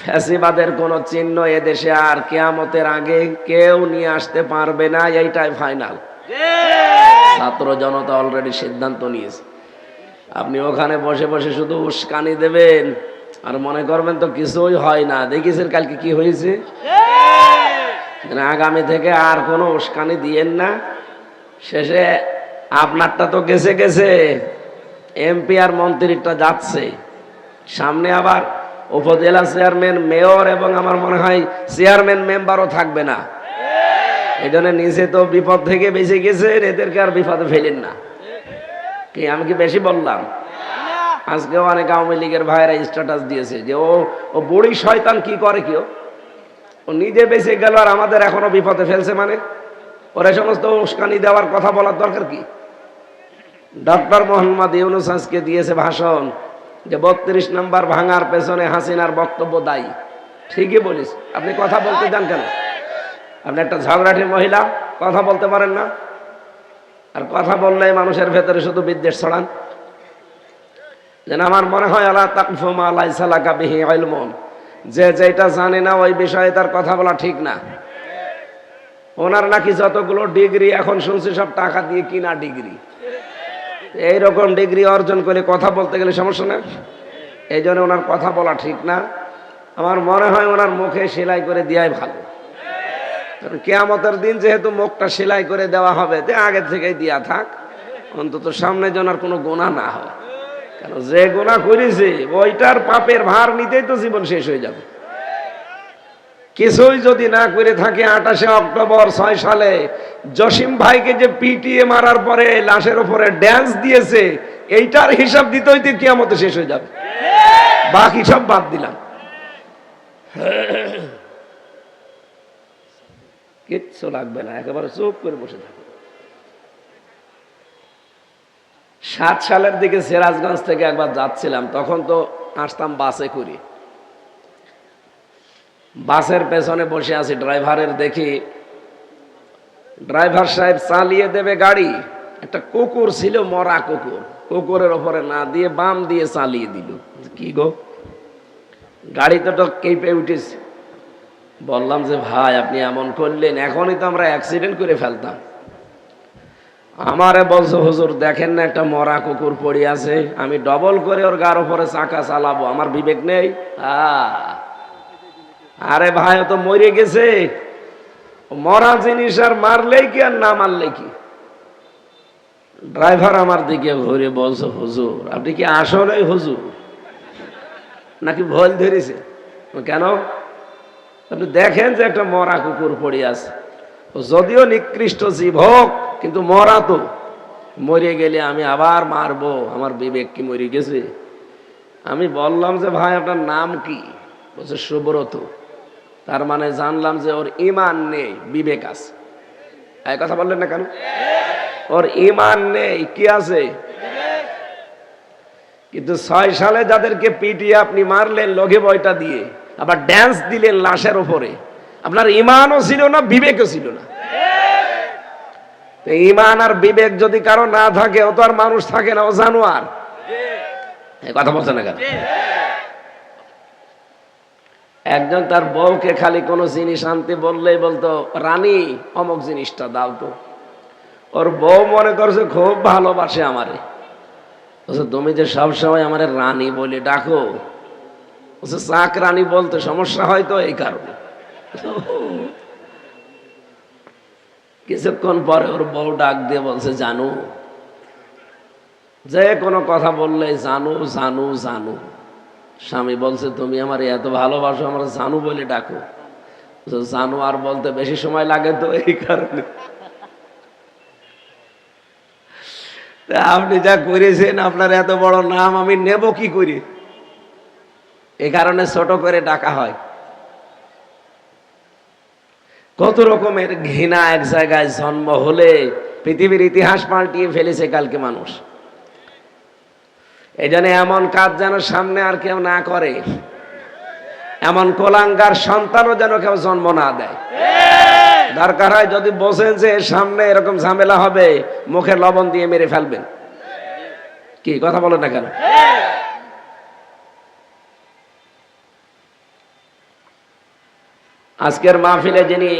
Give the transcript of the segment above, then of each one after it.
ফ্যাসিবাদের কোন চিহ্ন এদেশে আর কিয়ামতের আগে কেউ নিয়ে আসতে পারবে না, এইটাই ফাইনাল। ছাত্র জনতা অলরেডি সিদ্ধান্ত নিয়েছে। আপনি ওখানে বসে বসে শুধু উস্কানি দেবেন আর মনে করবেন তো কিছুই হয় না। দেখেছেন কালকে কি হয়েছে? আগামী থেকে আর কোনো উস্কানি দিয়েন না। শেষে আপনারটা তো গেছে গেছে, এমপি আর মন্ত্রীরটা যাচ্ছে, সামনে আবার উপজেলা চেয়ারম্যান, মেয়র এবং আমার মনে হয় চেয়ারম্যান মেম্বারও থাকবে না। এই জন্য নিজে তো বিপদ থেকে বেঁচে গেছেন, এদেরকে আর বিপদে ফেলেন না। কি আমি কি বেশি বললাম? আজকেও অনেক আওয়ামী লীগের ভাইয়েরা স্ট্যাটাস দিয়েছে যে ও বুড়ি শয়তান কি করে, কেউ ও নিজে বেঁচে গেল আর আমাদের এখনো বিপদে ফেলছে। মানে ওরা সমস্ত উস্কানি দেওয়ার কথা বলার দরকার কি? ডক্টর মোহাম্মদ ইউনূস আজকে দিয়েছে ভাষণ যে ৩২ নম্বর ভাঙার পেছনে হাসিনার বক্তব্য দায়ী। ঠিকই বলিস, আপনি কথা বলতে যান কেন? আপনি একটা ঝগড়াটে মহিলা, কথা বলতে পারেন না? আর কথা বললে মানুষের ভেতরে শুধু বিদ্বেষ ছড়ান। যেন আমার মনে হয় আলা তাকফু মা লাইসা লাকা বিহি ইলমুন, যে যেটা জানে না ওই বিষয়ে তার কথা বলা ঠিক না। ওনার নাকি যতগুলো ডিগ্রি এখন শুনছি সব টাকা দিয়ে কিনা ডিগ্রি। এইরকম ডিগ্রি অর্জন করে কথা বলতে গেলে সমস্যা না? এই জন্য ওনার কথা বলা ঠিক না। আমার মনে হয় ওনার মুখে সেলাই করে দেওয়াই ভালো। কিয়ামতের দিন যেহেতু মুখটা সেলাই করে দেওয়া হবে, আগে থেকেই দিয়া থাক, অন্তত সামনে যেন আর কোনো গুনাহ না হয়। কারণ যে গুনাহ করেছে ওইটার পাপের ভার নিতেই তো জীবন শেষ হয়ে যাবে। কিছুই যদি না করে থাকে, 28 অক্টোবর 6 সালে জসিম ভাইকে যে পিটিয়ে মারার পরে লাশের উপরে ড্যান্স দিয়েছে, এইটার হিসাব দিতে হইতে কিয়ামতে শেষ হয়ে যাবে। বাকি সব বাদ দিলাম, কিচ্ছু লাগবে না, একেবারে চুপ করে বসে থাকবে। 7 সালের দিকে সিরাজগঞ্জ থেকে একবার যাচ্ছিলাম, তখন তো আসতাম বাসে করে। বাসের পেছনে বসে আছি, ড্রাইভারের দেখি ড্রাইভার সাহেব চালিয়ে দেবে গাড়ি, একটা কুকুর ছিল, মরা কুকুর, কুকুরের ওপরে না দিয়ে বাম দিয়ে চালিয়ে দিল। কি গো, গাড়িতে তো কেঁপে উঠেছে। বললাম যে ভাই আপনি এমন করলেন, এখনই তো আমরা অ্যাক্সিডেন্ট করে ফেলতাম। আমারে বলছে হুজুর দেখেন না একটা মরা কুকুর পড়ে আছে, আমি ডবল করে ওর গার উপরে চাকা চালাবো, আমার বিবেক নেই? আরে ভাই ও তো মরে গেছে, মরা জিনিস আর মারলেই কি আর না মারলে কি? ড্রাইভার আমার দিকে ঘুরে বলছে হুজুর আপনি কি আসলে হুজুর নাকি ভুল ধরেছে? কেন? আপনি দেখেন যে একটা মরা কুকুর পড়ে আছে, যদিও নিকৃষ্ট জীব হোক কিন্তু মরা তো, মরে গেলে আমি আবার মারবো, আমার বিবেক কি মরে গেছে? আমি বললাম যে ভাই আপনার নাম কি? বলছে সুব্রত। তার মানে জানলাম যে ওর ঈমান নেই, বিবেক আছে। এই কথা বললেন না কেন? ওর ঈমান নেই, কি আছে? কিন্তু 6 সালে যাদেরকে পিটিয়ে আপনি মারলেন লঘে বয়টা দিয়ে, আবার ড্যান্স দিলেন লাশের উপরে, আপনার ঈমানও ছিল না, বিবেকও ছিল না। ঈমান আর বিবেক যদি কারো না থাকে, ও তো আর মানুষ থাকে না, ও জানোয়ার। এই কথা বলছে না কেন? একজন তার বউকে খালি কোনো জিনিস আনতে বললেই বলতো রানী অমুক জিনিসটা দাও তো। ওর বউ মনে করছে খুব ভালোবাসে আমারে, বলছে তুমি যে সবসময় আমারে রানী বলে ডাকো, বলছে চাক রানী বলতে সমস্যা হয় তো এই কারণে। কিছুক্ষণ পরে ওর বউ ডাক দিয়ে বলছে জানু, যে কোনো কথা বললে জানু জানু জানু। স্বামী বলছে তুমি আমার এত ভালোবাসো, আমার জানু বলে ডাকো। জানু আর বলতে বেশি সময় লাগে তো এই কারণে। আপনি যা করেছেন, আপনার এত বড় নাম আমি নেব কি করে? এই কারণে ছোট করে ডাকা হয়। কত রকমের ঘৃণা এক জায়গায় জন্ম হলে পৃথিবীর ইতিহাস পাল্টিয়ে ফেলেছে কালকে মানুষ। এই জন্য এমন কাজ যেন সামনে আর কেউ না করে, এমন কোলাঙ্গার সন্তানও যেন কেউ জন্ম না দেয়। দরকার হয় যদি বোঝেন যে সামনে এরকম ঝামেলা হবে, মুখে লবণ দিয়ে মেরে ফেলবেন। কি কথা বলেন না কেন? আজকের মাহফিলে যিনি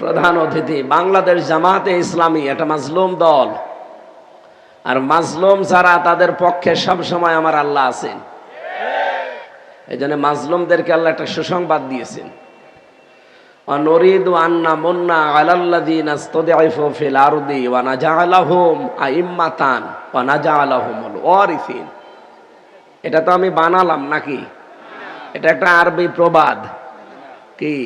প্রধান অতিথি, বাংলাদেশ জামাতে ইসলামী, একটা মাজলুম দল, আর মাজলুম ছাড়া তাদের পক্ষে সব সময় আমার আল্লাহ আছেন। এই জন্য মাজলুমদেরকে আল্লাহ একটা সুসংবাদ দিয়েছেন, অনুরিদু আন্না মুন্না আলাল্লাযীনা ইসতুদঈফু ফিল আরদি ওয়া নাজআলাহুম আইম্মাতান ওয়া নাজআলাহুমুল ওয়ারিসিন। এটা তো আমি বানালাম নাকি? এটা একটা আরবি প্রবাদ। কি?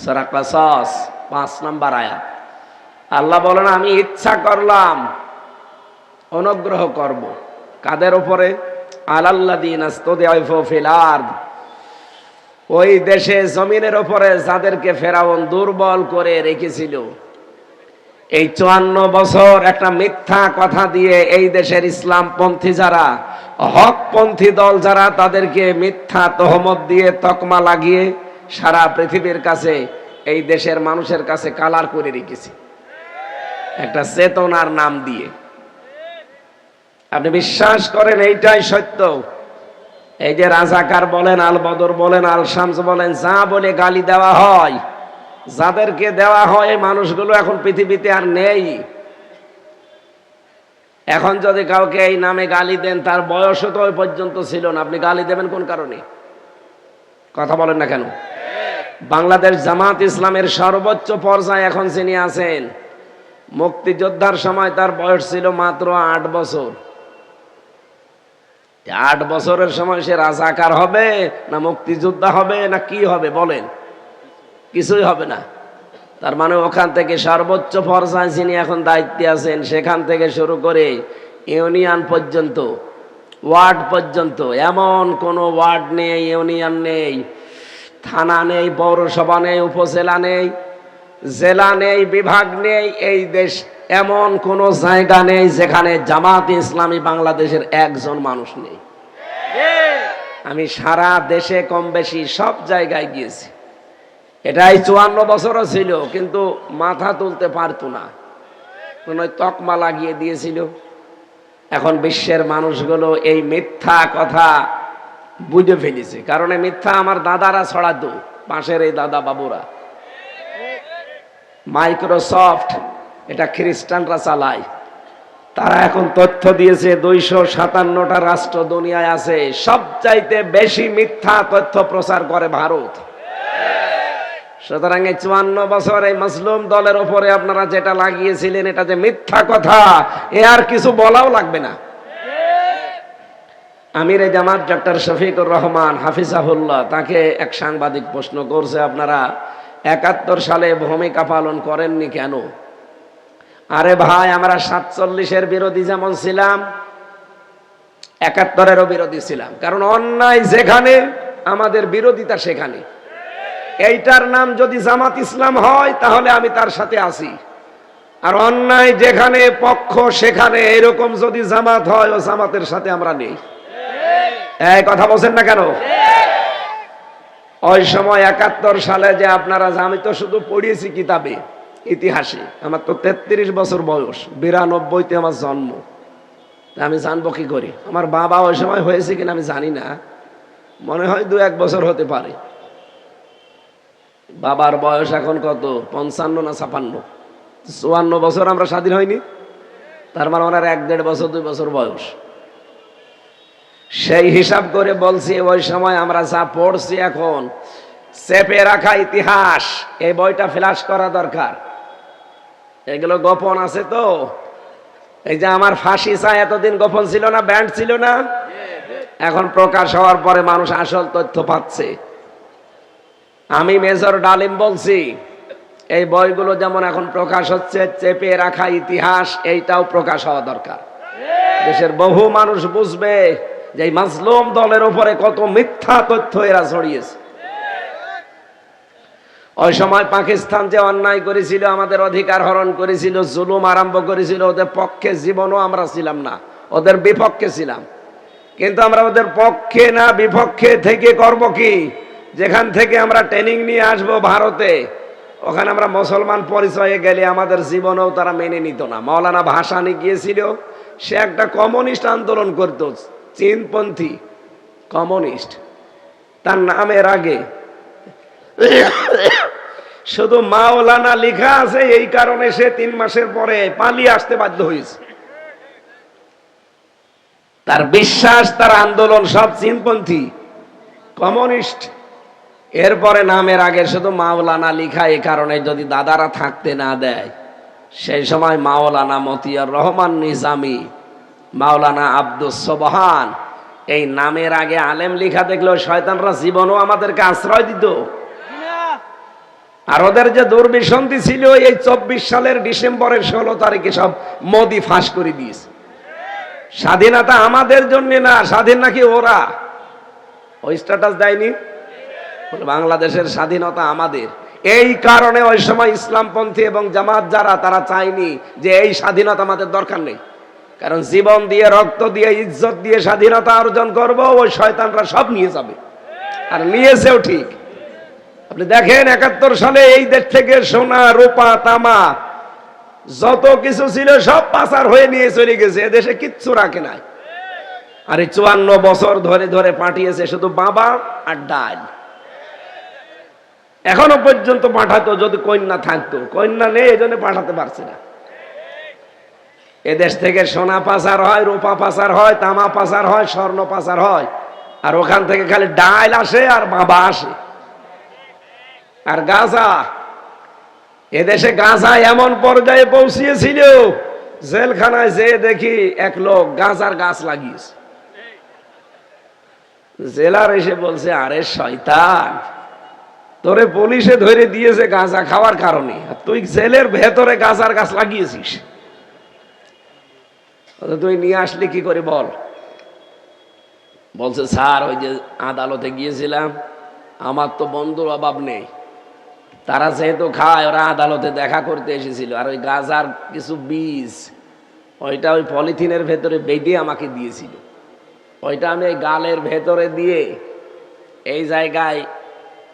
সূরা কাসাস ৫ নম্বর আয়াত। আল্লাহ বলেন, আমি ইচ্ছা করলাম অনুগ্রহ করব কাদের উপরে? আলাল্লাযীনা ইসতুদঈফু ফিল আরদ, ওই দেশে জমিনের উপরে যাদেরকে ফেরাউন দুর্বল করে রেখেছিল। এই ৫৪ বছর একটা মিথ্যা কথা দিয়ে এই দেশের ইসলামপন্থী যারা, হকপন্থী দল যারা, তাদেরকে মিথ্যা তহমত দিয়ে তকমা লাগিয়ে সারা পৃথিবীর কাছে, এই দেশের মানুষের কাছে কালার করে রেখেছে একটা চেতনার নাম দিয়ে। আপনি বিশ্বাস করেন এইটাই সত্য? এই যে রাজাকার বলেন, আল বদর বলেন, আল শামস বলেন, যা বলে গালি দেওয়া হয়, যাদেরকে দেওয়া হয়, মানুষগুলো এখন পৃথিবীতে আর নেই। এখন যদি কাউকে এই নামে গালি দেন, তার বয়সও তো ওই পর্যন্ত ছিল না, আপনি গালি দেবেন কোন কারণে? কথা বলেন না কেন? বাংলাদেশ জামাত ইসলামের সর্বোচ্চ পর্যায়ে এখন যিনি আছেন, মুক্তিযোদ্ধার সময় তার বয়স ছিল মাত্র ৮ বছর। ৮ বছরের সময় সে রাজাকার হবে না মুক্তিযোদ্ধা হবে না কি হবে বলেন? কিছুই হবে না। তার মানে ওখান থেকে সর্বোচ্চ পর্যায়ে যিনি এখন দায়িত্বে আছেন, সেখান থেকে শুরু করে ইউনিয়ন পর্যন্ত, ওয়ার্ড পর্যন্ত, এমন কোনো ওয়ার্ড নেই, ইউনিয়ন নেই, থানা নেই, পৌরসভা নেই, উপজেলা নেই, জেলা নেই, বিভাগ নেই, এই দেশ এমন কোনো জায়গা নেই যেখানে জামাত ইসলামী বাংলাদেশের একজন মানুষ নেই। আমি সারা দেশে কম বেশি সব জায়গায় গিয়েছি। এটাই ৫৪ বছরও ছিল, কিন্তু মাথা তুলতে পারতো না, কোন তকমা লাগিয়ে দিয়েছিল। এখন বিশ্বের মানুষগুলো এই মিথ্যা কথা বুঝে ফেলেছে, কারণ এই মিথ্যা আমার দাদারা ছড়াতো, পাশের এই দাদা বাবুরা। মাইক্রোসফট এটা খ্রিস্টানরা চালায়, তারা এখন তথ্য দিয়েছে ২৫৭টা রাষ্ট্র দুনিয়ায় আছে, সবচাইতে বেশি মিথ্যা তথ্য প্রচার করে ভারত। সুতরাং এই ৫৪ বছর এই মাজলুম দলের উপরে আপনারা যেটা লাগিয়েছিলেন, এটা যে মিথ্যা কথা, এ আর কিছু বলাও লাগবে না। আমিরে জামাত ডক্টর শফিকুর রহমান হাফিজাহুল্লাহ, তাকে এক সাংবাদিক প্রশ্ন করছে, আপনারা ৭১ সালে ভূমিকা পালন করেননি কেন? আরে ভাই, আমরা ৪৭-এর বিরোধী যেমন ছিলাম, ৭১-এরও বিরোধী ছিলাম, কারণ অন্যায় যেখানে আমাদের বিরোধিতা সেখানে। এইটার নাম যদি জামাত ইসলাম হয় তাহলে আমি তার সাথে আছি, আর অন্যায় যেখানে পক্ষ সেখানে এরকম যদি জামাত হয়, ও জামাতের সাথে আমরা নেই। এই কথা বলছেন না কেন? ওই সময় ৭১ সালে যে আপনারা, আমি তো শুধু পড়িয়েছি কিতাবে, ইতিহাসে, আমার তো ৩৩ বছর বয়স, ৯২-তে আমার জন্ম, আমি জানবো কি করি? আমার বাবা ওই সময় হয়েছে কিনা আমি জানি না, মনে হয় ২-১ বছর হতে পারে। বাবার বয়স এখন কত, ৫৫ না ৫৬? ৫৪ বছর আমরা স্বাধীন হয়নি, তার মানে ওনার ১-১.৫ বছর ২ বছর বয়স। সেই হিসাব করে বলছি, ওই সময় আমরা যা পড়ছি, এখন চেপে রাখা ইতিহাস, এই বইটা ফ্ল্যাশ করা দরকার। এগুলো গোপন আছে তো। এই যে আমার ফাঁসি চাই, এতদিন গোপন ছিল না, ব্যান্ড ছিল না, এখন প্রকাশ হওয়ার পরে মানুষ আসল তথ্য পাচ্ছে। আমি মেজর ডালিম বলছি, এই বইগুলো যেমন এখন প্রকাশ হচ্ছে, চেপে রাখা ইতিহাস, এইটাও প্রকাশ হওয়া দরকার। দেশের বহু মানুষ বুঝবে যে এই মাজলুম দলের উপরে কত মিথ্যা তথ্য এরা ছড়িয়েছে। ওই সময় পাকিস্তান যে অন্যায় করেছিল, আমাদের অধিকার হরণ করেছিল, জুলুম আরম্ভ করেছিল, ওদের পক্ষে জীবনও আমরা ছিলাম না, ওদের বিপক্ষে ছিলাম। কিন্তু আমরা ওদের পক্ষে না বিপক্ষে থেকে করব কি? যেখান থেকে আমরা ট্রেনিং নিয়ে আসবো ভারতে, ওখানে আমরা মুসলমান পরিচয়ে গেলে আমাদের জীবনেও তারা মেনে নিত না। মৌলানা ভাসানী গিয়েছিল, সে একটা কমিউনিস্ট আন্দোলন করত, চীনপন্থী কমিউনিস্ট, তার নামের আগে শুধু মাওলানা লেখা আছে, এই কারণে সে 3 মাসের পরে পালিয়ে আসতে বাধ্য হয়েছে। তার বিশ্বাস, তার আন্দোলন সব চীনপন্থী, কমিউনিস্ট। এরপরে নামের আগে শুধু মাওলানা লেখা, এই কারণে যদি দাদারা থাকতে না দেয়, সেই সময় মাওলানা মতিয়ার রহমান নিজামী, মাওলানা আব্দুস সোবহান, এই নামের আগে আলেম লেখা দেখলেও শয়তানরা জীবনও আমাদেরকে আশ্রয় দিত। আর ওদের যে দুর্বিসন্ধি ছিল, এই 24 সালের ডিসেম্বরের 16 তারিখে সব মোদি ফাঁস করে দিয়েছে। স্বাধীনতা আমাদের জন্য না, স্বাধীন নাকি ওরা। ওই স্ট্যাটাস দেয়নি, বাংলাদেশের স্বাধীনতা আমাদের। এই কারণে ওই সময় ইসলামপন্থী এবং জামাত যারা, তারা চায়নি যে এই স্বাধীনতা আমাদের দরকার নেই, কারণ জীবন দিয়ে, রক্ত দিয়ে, ইজ্জত দিয়ে স্বাধীনতা অর্জন করব, ওই শয়তানরা সব নিয়ে যাবে। আর নিয়েছেও ঠিক। আপনি দেখেন 71 সালে এই দেশ থেকে সোনা, রূপা, তামা যত কিছু ছিল সব পাচার হয়ে নিয়ে চলে গেছে, এদেশে কিচ্ছু রাখে নাই। আর এই 54 বছর ধরে ধরে পাঠিয়েছে শুধু বাবা আর ডাল। এখনো পর্যন্ত পাঠাতো যদি কন্যা থাকতো, কন্যা নেই, এই জন্য পাঠাতে পারছে না। এদেশ থেকে সোনা পাচার হয়, রূপা পাচার হয়, তামা পাচার হয়, স্বর্ণ পাচার হয়, আর ওখান থেকে খালি ডাল আসে আর বাবা আসে। আর গাঁজা, এদেশে গাঁজা এমন পর্যায়ে পৌঁছিয়েছিল, জেলখানায় যে দেখি এক লোক গাঁজার গাছ লাগিয়েছে। জেলার এসে বলছে, আরে শয়তান, তোরে পুলিশে ধরে দিয়েছে গাঁজা খাওয়ার কারণে, তুই জেলের ভেতরে গাঁজার গাছ লাগিয়েছিস, তুই নিয়ে আসলি কি করে বল? বলছে, স্যার ওই যে আদালতে গিয়েছিলাম, আমার তো বন্ধুর অভাব নেই, তারা যেহেতু খায়, ওরা আদালতে দেখা করতে এসেছিল, আর ওই গাঁজার কিছু বীজ ওইটা ওই পলিথিনের ভেতরে বেঁধে আমাকে দিয়েছিল, ওইটা আমি এই গালের ভেতরে দিয়ে এই জায়গায়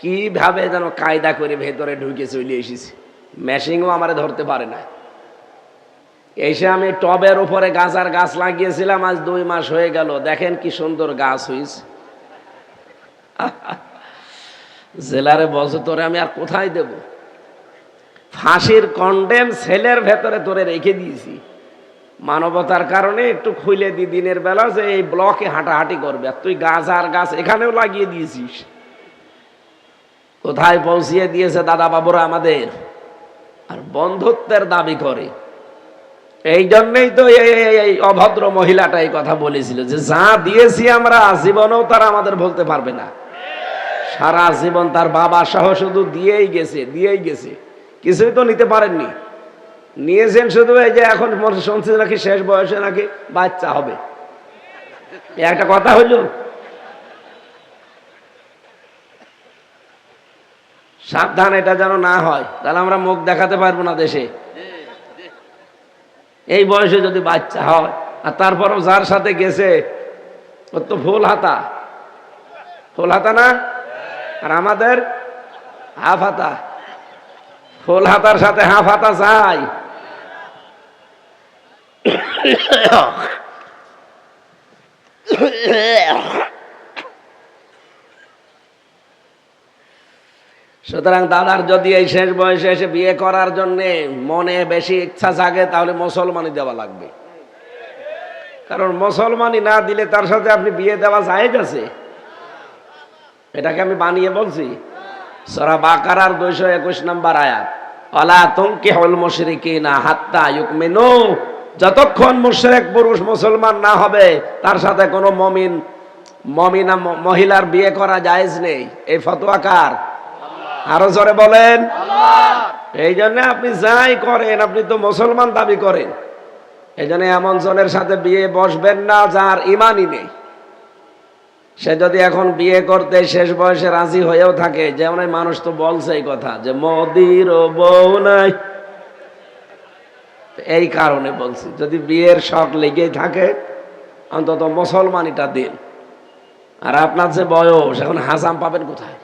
কিভাবে যেন কায়দা করে ভেতরে ঢুকে চলে এসেছি, মেশিনও আমারে ধরতে পারে না। এসে আমি টবের উপরে গাঁজার গাছ লাগিয়েছিলাম, আজ 2 মাস হয়ে গেল, দেখেন কি সুন্দর গাছ হয়েছে। জেলারে বলছে, তোরে আমি আর কোথায় দেব, ফাঁসির কন্ডেম সেলের ভেতরে তোরে রেখে দিয়েছি, মানবতার কারণে একটু খুলে দি দিনের বেলা, যে এই ব্লকে হাঁটাহাঁটি করবে, আর তুই গাঁজার গাছ এখানেও লাগিয়ে দিয়েছিস। কোথায় পৌঁছিয়ে দিয়েছে দাদা বাবুরা আমাদের, আর বন্ধুত্বের দাবি করে। এই জন্যই তো এই অভদ্র মহিলাটা এই কথা বলেছিল, যে যা দিয়েছি আমরা, জীবনেও তারা আমাদের বলতে পারবে না। সারা জীবন তার বাবা সহ শুধু দিয়েই গেছে, কিছুই তো নিতে পারেননি। নিয়েছেন শুধু এই যে এখন শুনছি নাকি শেষ বয়সে নাকি বাচ্চা হবে, একটা কথা হইল। সাবধান, এটা যেন না হয়, তাহলে আমরা মুখ দেখাতে পারবো না দেশে। এই বয়সে যদি বাচ্চা হয়, আর তারপরও যার সাথে গেছে ওর তো ফুল হাতা না, আর আমাদের হাফ হাতা। ফুল হাতার সাথে হাফ হাতা চাই। সুতরাং দাদার যদি এই শেষ বয়সে এসে বিয়ে করার জন্য মনে বেশি ইচ্ছা জাগে, তাহলে মুসলমানি দেওয়া লাগবে, কারণ মুসলমানি না দিলে তার সাথে আপনি বিয়ে দেওয়া জায়েজ আছে। এটাকে আমি বানিয়ে বলছি। সূরা বাকারার 221 নম্বর আয়াত, ওয়ালা তুনকিহুল মুশরিকিনা হাত্তা ইউমিনু, যতক্ষণ মুশরিক পুরুষ মুসলমান না হবে, তার সাথে কোনো মুমিনা মহিলার বিয়ে করা জায়েজ নেই। এই ফতোয়া কার? আরো জোরে বলেন। এই জন্য আপনি যাই করেন, আপনি তো মুসলমান দাবি করেন, এই জন্য এমন জনের সাথে বিয়ে বসবেন না যার ইমানই নেই। সে যদি এখন বিয়ে করতে শেষ বয়সে রাজি হয়েও থাকে, যেমন মানুষ তো বলছে এই কথা যে মোদির বউ নাই, এই কারণে বলছি, যদি বিয়ের শখ লেগেই থাকে অন্তত মুসলমানিটা দিন। আর আপনার যে বয়স, এখন হাসাম পাবেন কোথায়?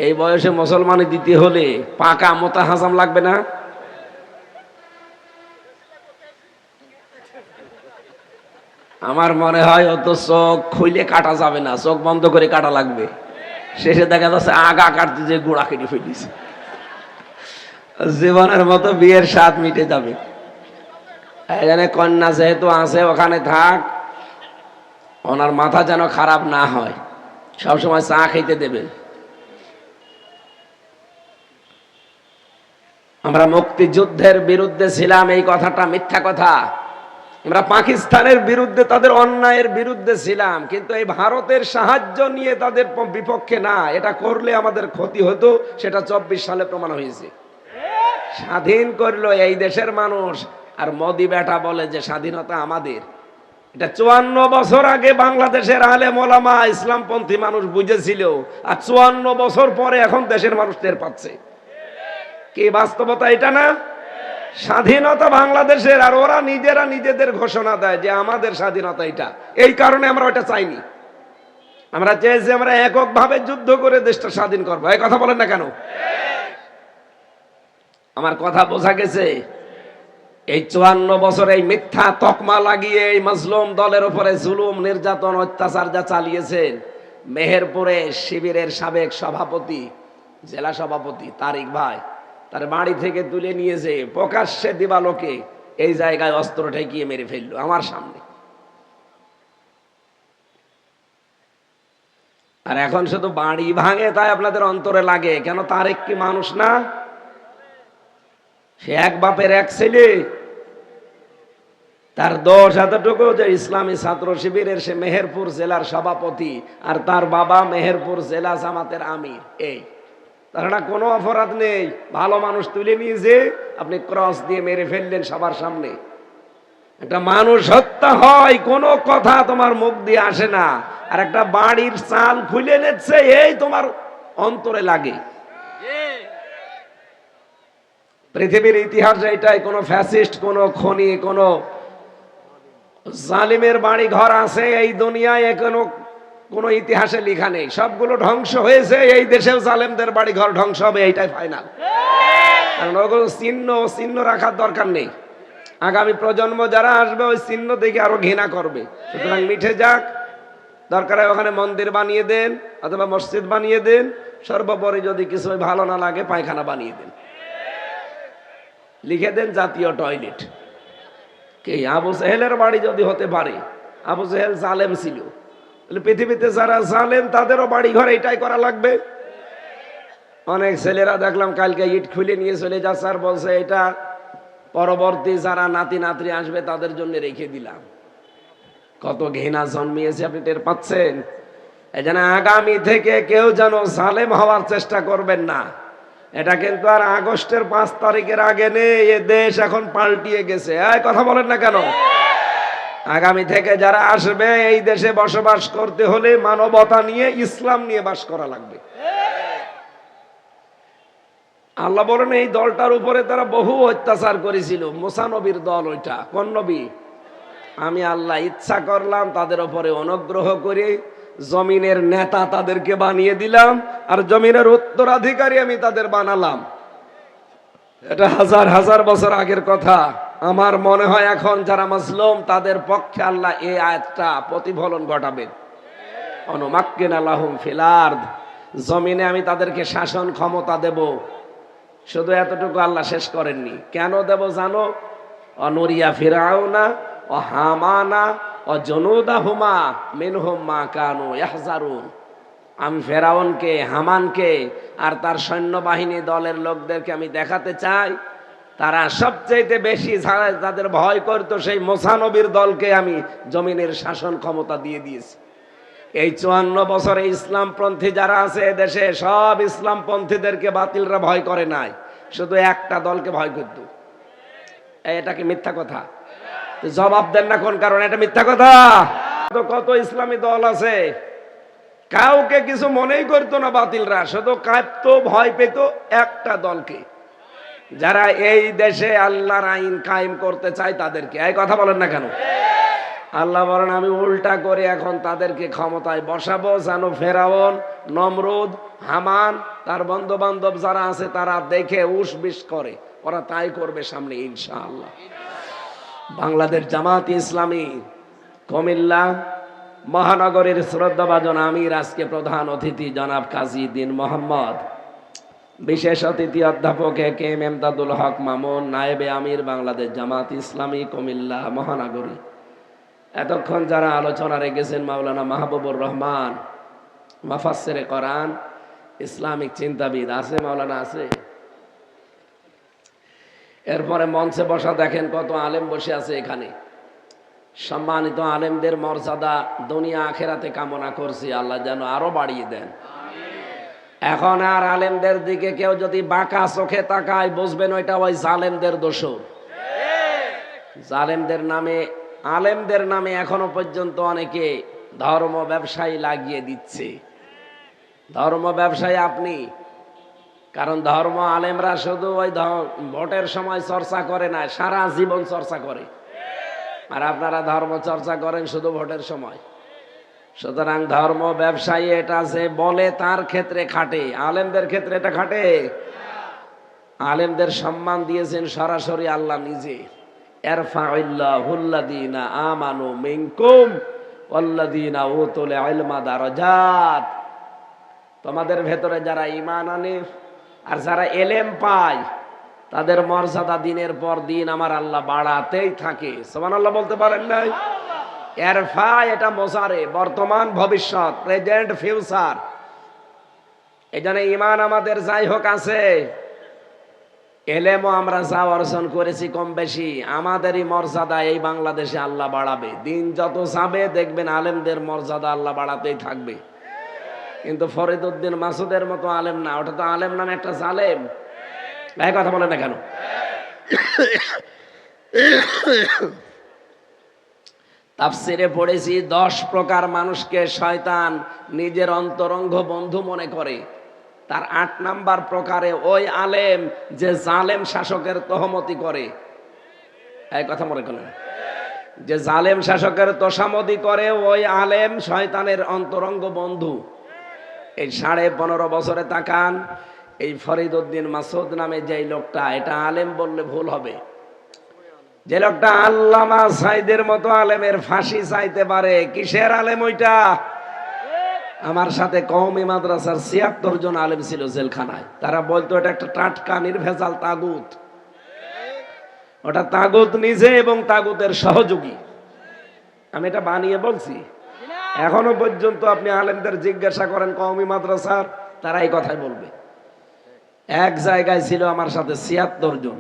এই বয়সে মুসলমানি দিতে হলে পাকা মোটা হাসাম লাগবে না? আমার মনে হয় অত চোখ খুলে কাটা যাবে না, চোখ বন্ধ করে কাটা লাগবে। শেষে দেখা যাচ্ছে আগা কাটতে যে গোড়া কেটে ফেলিছে। জীবনের মতো বিয়ের স্বাদ মিটে যাবে। এখানে কন্যা যেহেতু আছে ওখানে থাক, ওনার মাথা যেন খারাপ না হয়, সবসময় চা খেতে দেবেন। আমরা মুক্তিযুদ্ধের বিরুদ্ধে ছিলাম, এই কথাটা মিথ্যা কথা। আমরা পাকিস্তানের বিরুদ্ধে, তাদের অন্যায়ের বিরুদ্ধে ছিলাম, কিন্তু এই ভারতের সাহায্য নিয়ে তাদের বিপক্ষে না। এটা করলে আমাদের ক্ষতি হতো, সেটা 24 সালে প্রমাণ হয়েছে। স্বাধীন করলো এই দেশের মানুষ, আর মোদি বেটা বলে যে স্বাধীনতা আমাদের। এটা 54 বছর আগে বাংলাদেশের আলেম ওলামা ইসলামপন্থী মানুষ বুঝেছিল, আর 54 বছর পরে এখন দেশের মানুষ টের পাচ্ছে। কি বাস্তবতা এটা না? স্বাধীনতা বাংলাদেশের, আর ওরা নিজেরা নিজেদের ঘোষণা দেয় যে আমাদের স্বাধীনতা এটা। এই কারণে আমরা ওটা চাইনি। আমরা চেয়েছি আমরা এককভাবে যুদ্ধ করে দেশটা স্বাধীন করবো। এই কথা বলেন না কেন? আমার কথা বোঝা গেছে? এই 54 বছর এই মিথ্যা তকমা লাগিয়ে এই মাজলুম দলের উপরে জুলুম নির্যাতন অত্যাচার যা চালিয়েছেন, মেহেরপুরে শিবিরের সাবেক সভাপতি, জেলা সভাপতি তারিক ভাই, তার বাড়ি থেকে তুলে নিয়েছে প্রকাশ্যে দিবালোকে এই জায়গায় অস্ত্র ঠেকিয়ে মেরে ফেললো আমার সামনে। আর এখন শুধু বাড়ি ভাঙে তাই আপনাদের অন্তরে লাগে কেন? তারেক কি মানুষ না? সে এক বাপের এক ছেলে। তার দোষ এতটুকু যে ইসলামী ছাত্র শিবিরের সে মেহেরপুর জেলার সভাপতি, আর তার বাবা মেহেরপুর জেলা জামাতের আমির। এই তাছাড়া কোনো অপরাধ নেই। ভালো মানুষ তুলে নিয়েছে, আপনি ক্রস দিয়ে মেরে ফেললেন সবার সামনে। একটা মানুষ হত্যা হয়, কোনো কথা তোমার মুখ দিয়ে আসে না, আর একটা বাড়ির চাল খুলে নিচ্ছে, এই তোমার অন্তরে লাগে। পৃথিবীর ইতিহাসে এটাই, কোনো ফ্যাসিস্ট, কোনো খনি, কোনো জালিমের বাড়ি ঘর আছে এই দুনিয়ায় কোনো ইতিহাসে লেখা নেই। সবগুলো ধ্বংস হয়েছে। এই দেশেও জালেমদের বাড়ি ঘর ধ্বংস হবে, এইটাই ফাইনাল। কারণ ওগুলো চিহ্ন রাখার দরকার নেই। আগামী প্রজন্ম যারা আসবে ওই চিহ্ন দেখে আরো ঘৃণা করবে। সুতরাং মিঠে যাক, দরকার হয় ওখানে মন্দির বানিয়ে দেন অথবা মসজিদ বানিয়ে দেন, সর্বোপরি যদি কিছু ভালো না লাগে পায়খানা বানিয়ে দেন, লিখে দেন জাতীয় টয়লেট। কে আবু জেহেলের বাড়ি যদি হতে পারে, আবু জেহেল জালেম ছিল, তাহলে পৃথিবীতে যারা জালেম তাদেরও বাড়ি ঘর এটাই করা লাগবে। অনেক ছেলেরা দেখলাম কালকে ইট খুলে নিয়ে চলে যাচ্ছে, আর বলছে এটা পরবর্তী যারা নাতি নাতরি আসবে তাদের জন্য রেখে দিলাম। কত ঘৃণা জন্মিয়েছে আপনি টের পাচ্ছেন? এই জন্য আগামী থেকে কেউ যেন জালেম হওয়ার চেষ্টা করবেন না। এটা কিন্তু আর আগস্টের 5 তারিখের আগে নেই। এ দেশ এখন পাল্টিয়ে গেছে। এই কথা বলেন না কেন? আগামী থেকে যারা আসবে এই দেশে বসবাস করতে হলে মানবতা নিয়ে, ইসলাম নিয়ে বাস করা লাগবে। আল্লাহ বলেন এই দলটার উপরে তারা বহু অত্যাচার করেছিল। মুসা নবীর দল ওইটা। কোন নবী? আমি আল্লাহ ইচ্ছা করলাম তাদের উপরে অনুগ্রহ করে জমিনের নেতা তাদেরকে বানিয়ে দিলাম, আর জমিনের উত্তরাধিকারী আমি তাদের বানালাম। এটা হাজার হাজার বছর আগের কথা। আমার মনে হয় এখন যারা মাজলুম তাদের পক্ষে আল্লাহ এই আয়াতটা প্রতিফলন ঘটাবেন। অনুমাক্কিনা লাহুম ফিল আরদ, জমিনে আমি তাদেরকে শাসন ক্ষমতা দেব। শুধু এতটুকু আল্লাহ শেষ করেননি। কেন দেব জানো? অনুরিয়া ফিরাউনা ও হামানা ও জুনুদাহুমা মিনহুম মা কানু ইয়াহজারুন। আমি ফেরাউনকে, হামানকে আর তার সৈন্যবাহিনী দলের লোকদেরকে আমি দেখাতে চাই, তারা সবচেয়ে বেশি যাদের ভয় করতো সেই মুসা নবীর দলকে আমি জমিনের শাসন ক্ষমতা দিয়ে দিয়েছি। এই 54 বছরে ইসলামপন্থী যারা আছে দেশে, সব ইসলামপন্থীদেরকে বাতিলরা ভয় করে নাই, শুধু একটা দলকে ভয় করত। এটা কি মিথ্যা কথা? জবাব দেন না কোন কারণে এটা মিথ্যা কথা? কত ইসলামী দল আছে, কাউকে কিছু মনেই করতো না বাতিলরা, শুধু কাঁপতো, ভয় পেত একটা দলকে, যারা এই দেশে আল্লাহর আইন কায়েম করতে চায় তাদেরকে। এই কথা বলেন না কেন? আল্লাহ বলেন আমি উল্টা করে এখন তাদেরকে ক্ষমতায় বসাবো, যেন ফেরাউন, নমরুদ, হামান, তার বন্ধু বান্ধব যারা আছে তারা দেখে উস বিশ করে। ওরা তাই করবে সামনে ইনশাআল্লাহ। বাংলাদেশ জামাত ইসলামী কুমিল্লা, মহানগরীর শ্রদ্ধাভাজন আমির, আজকে প্রধান অতিথি জনাব কাজী দ্বীন মোহাম্মদ, বিশেষ অতিথি অধ্যাপক এ কে এম এমদাদুল হক মামুন, নায়েবে আমির বাংলাদেশ জামাত ইসলামী কুমিল্লা মহানগরী। এতক্ষণ যারা আলোচনা রেখেছেন মাওলানা মাহবুবুর রহমান, মুফাসসিরে কোরআন, ইসলামিক চিন্তাবিদ আছে, মাওলানা আছে। এরপরে মঞ্চে বসা দেখেন কত আলেম বসে আছে এখানে। সম্মানিত আলেমদের মর্যাদা দুনিয়া আখেরাতে কামনা করছি, আল্লাহ যেন আরো বাড়িয়ে দেন। এখন আর আলেমদের দিকে কেউ যদি বাঁকা চোখে তাকায়, বুঝবেন ওইটা ওই জালেমদের দোষর। জালেমদের নামে, আলেমদের নামে এখনো পর্যন্ত অনেকে ধর্ম ব্যবসায়ী লাগিয়ে দিচ্ছে। ধর্ম ব্যবসায়ী আপনি, কারণ ধর্ম আলেমরা শুধু ওই ভোটের সময় চর্চা করে না, সারা জীবন চর্চা করে। আর আপনারা ধর্ম চর্চা করেন শুধু ভোটের সময়। সুতরাং ধর্ম ব্যবসায়ী এটা যে বলে তার ক্ষেত্রে খাটে, আলেমদের ক্ষেত্রে এটা খাটে। আলেমদের সম্মান দিয়েছেন সরাসরি আল্লাহ নিজে। ইরফাউল্লাহুল্লাযীনা আমানু মিনকুম ওয়াল্লাযীনা উতুল ইলমা দারাজাত। তোমাদের ভেতরে যারা ঈমান আনে আর যারা এলেম পায় তাদের মর্যাদা দিনের পর দিন আমার আল্লাহ বাড়াতেই থাকে। সুবহানাল্লাহ বলতে পারেন নাই? এরফা এটা মোজারে, বর্তমান ভবিষ্যৎ, প্রেজেন্ট ফিউচার। এই জন্য ঈমান আমাদের যাই হোক আছে, এলেমও আমরা যা অর্জন করেছি কম বেশি, আমাদেরই মর্যাদা এই বাংলাদেশে আল্লাহ বাড়াবে। দিন যত যাবে দেখবেন আলেমদের মর্যাদা আল্লাহ বাড়াতেই থাকবে। কিন্তু ফরিদউদ্দিন মাসুদের মতো আলেম না, ওটা তো আলেম নামে একটা জালেম। ভাই কথা বলে না কেন? তাফসিরে পড়েছি 10 প্রকার মানুষকে শয়তান নিজের অন্তরঙ্গ বন্ধু মনে করে। তার 8 নাম্বার প্রকারে ওই আলেম যে জালেম শাসকের তহমতি করে। এই কথা মনে করেন, যে জালেম শাসকের তোষামতি করে ওই আলেম শয়তানের অন্তরঙ্গ বন্ধু। এই 15.5 বছরে তাকান, এই ফরিদউদ্দিন মাসুদ নামে যেই লোকটা, এটা আলেম বললে ভুল হবে। যে লোকটা আল্লামা সাইদের মতো আলেমের ফাঁসি চাইতে পারে, কিসের আলেম ওইটা? আমার সাথে কওমি মাদ্রাসার 76 জন আলেম ছিল জেলখানায়। তারা বলতো এটা একটা টাটকা নির্ভেজাল তাগুত। ওটা তাগুত নিজে এবং তাগুতের সহযোগী। আমি এটা বানিয়ে বলছি। এখনো পর্যন্ত আপনি আলেমদের জিজ্ঞাসা করেন কওমি মাদ্রাসার, তারা এই কথাই বলবে। এক জায়গায় ছিল আমার সাথে 76 জন,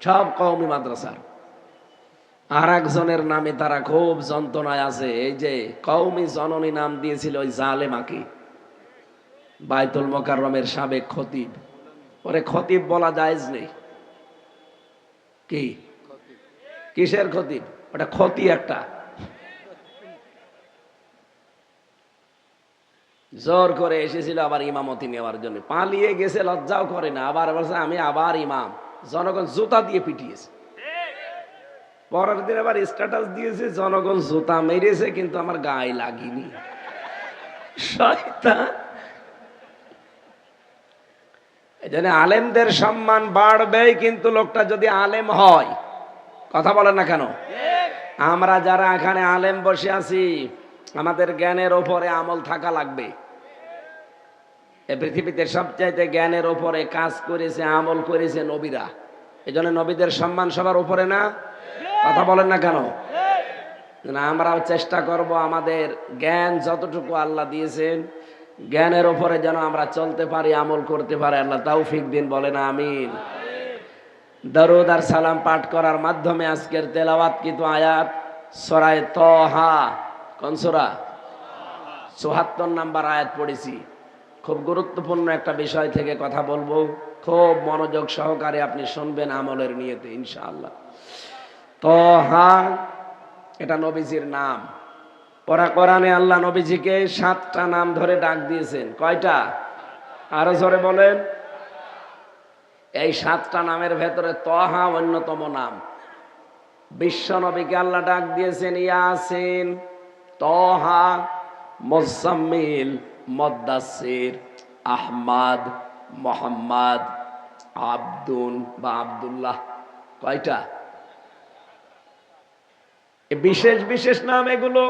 সব কওমি মাদ্রাসার। আর একজনের নামে তারা খুব যন্ত্রণায় আছে। এই যে কওমি জননী নাম দিয়েছিল ওই জালেমাকে, বাইতুল মোকাররমের সাবেক খতিব। ওরে খতিব বলা জায়েজ নেই। কি কিসের খতিব? ওটা ক্ষতি একটা। জোর করে এসেছিল আবার ইমামতি নেওয়ার জন্য, পালিয়ে গেছে, লজ্জাও করে না। আবার বলছে আমি আবার ইমাম। জনগণ জুতা দিয়ে পিটিয়েছে। পরের দিন আবার স্ট্যাটাস দিয়েছে জনগণ জুতা মেরেছে কিন্তু আমার গায়ে লাগেনি। শয়তান। এজন্য আলেমদের সম্মান বাড়বে, কিন্তু লোকটা যদি আলেম হয়। কথা বলেন না কেন? আমরা যারা এখানে আলেম বসে আছি, আমাদের জ্ঞানের ওপরে আমল থাকা লাগবে। এই পৃথিবীতে সবচাইতে জ্ঞানের ওপরে কাজ করেছে, আমল করেছে নবীরা। এই জন্য নবীদের সম্মান সবার উপরে না? কথা বলেন না কেন? আমরাও চেষ্টা করব আমাদের জ্ঞান যতটুকু আল্লাহ দিয়েছেন, জ্ঞানের ওপরে যেন আমরা চলতে পারি, আমল করতে পারি। আল্লাহ তৌফিক দিন, বলেন আমিন। দরুদ আর সালাম পাঠ করার মাধ্যমে আজকের তেলাওয়াত কিন্তু আয়াত সূরা তাহা, কোন সূরা? ৭৪ নাম্বার আয়াত পড়েছি। খুব গুরুত্বপূর্ণ একটা বিষয় থেকে কথা বলবো, খুব মনোযোগ সহকারে আপনি শুনবেন আমলের নিয়তে ইনশাআল্লাহ। তাহা এটা নবীজির নাম। কোরআনে আল্লাহ নবীজিকে 7টা নাম ধরে ডাক দিয়েছেন। কয়টা? আরো জোরে বলেন। এই 7টা নামের ভেতরে তাহা অন্যতম নাম। বিশ্ব নবীকে আল্লাহ ডাক দিয়েছেন ইয়াসিন, তাহা, মুজাম্মিল, মুদ্দাসসির, আহমদ, মুহাম্মদ, আব্দুন বা আব্দুল্লাহ। কয়টা? বিশেষ বিশেষ নাম এগুলো।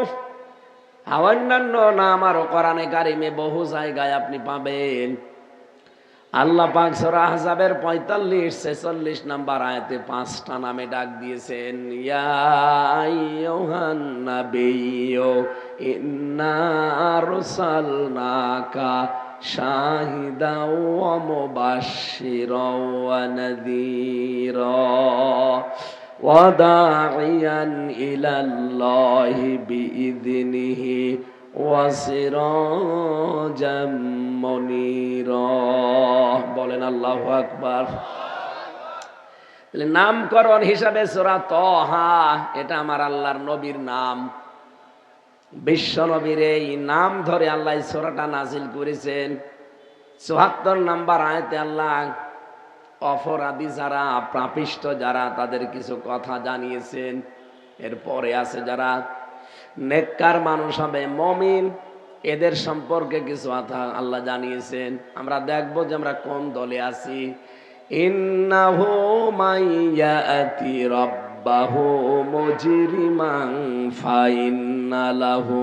অন্যান্য নাম আরো কোরআনে কারিমে বহু জায়গায় আপনি পাবেন। আল্লাহ পাক সূরা আহজাবের 45-46 নাম্বার আয়াতে 5টা নামে ডাক দিয়েছেন। ইয়া আইয়ুহান নাবিয়্যু ইন্না আরসালনাকা শাহিদাও ওয়া মুবাশশিরাও ওয়া নাযীরা ওয়া দাঈয়ান ইলাল্লাহি বিইযনিহি ওয়া সিরাজাম মুনীরা। বলেন আল্লাহু আকবার। নামকরণ হিসাবে সূরা তাহা, এটা আমার আল্লাহর নবীর নাম। বিশ্ব নবীর এই নাম ধরে আল্লাহ এই সূরাটা নাজিল করেছেন। ৭৪ নাম্বার আয়াতে আল্লাহ অপরাধী যারা, পাপিষ্ঠ যারা, তাদের কিছু কথা জানিয়েছেন। এরপরে আছে যারা নেককার মানুষ হবে, মুমিন, এদের সম্পর্কে কিছু কথা আল্লাহ জানিয়েছেন। আমরা দেখব যে আমরা কোন দলে আছি। ইন্নাহু মাইয়াতি রাব্বাহু মুজরিমান ফাইন্না লাহু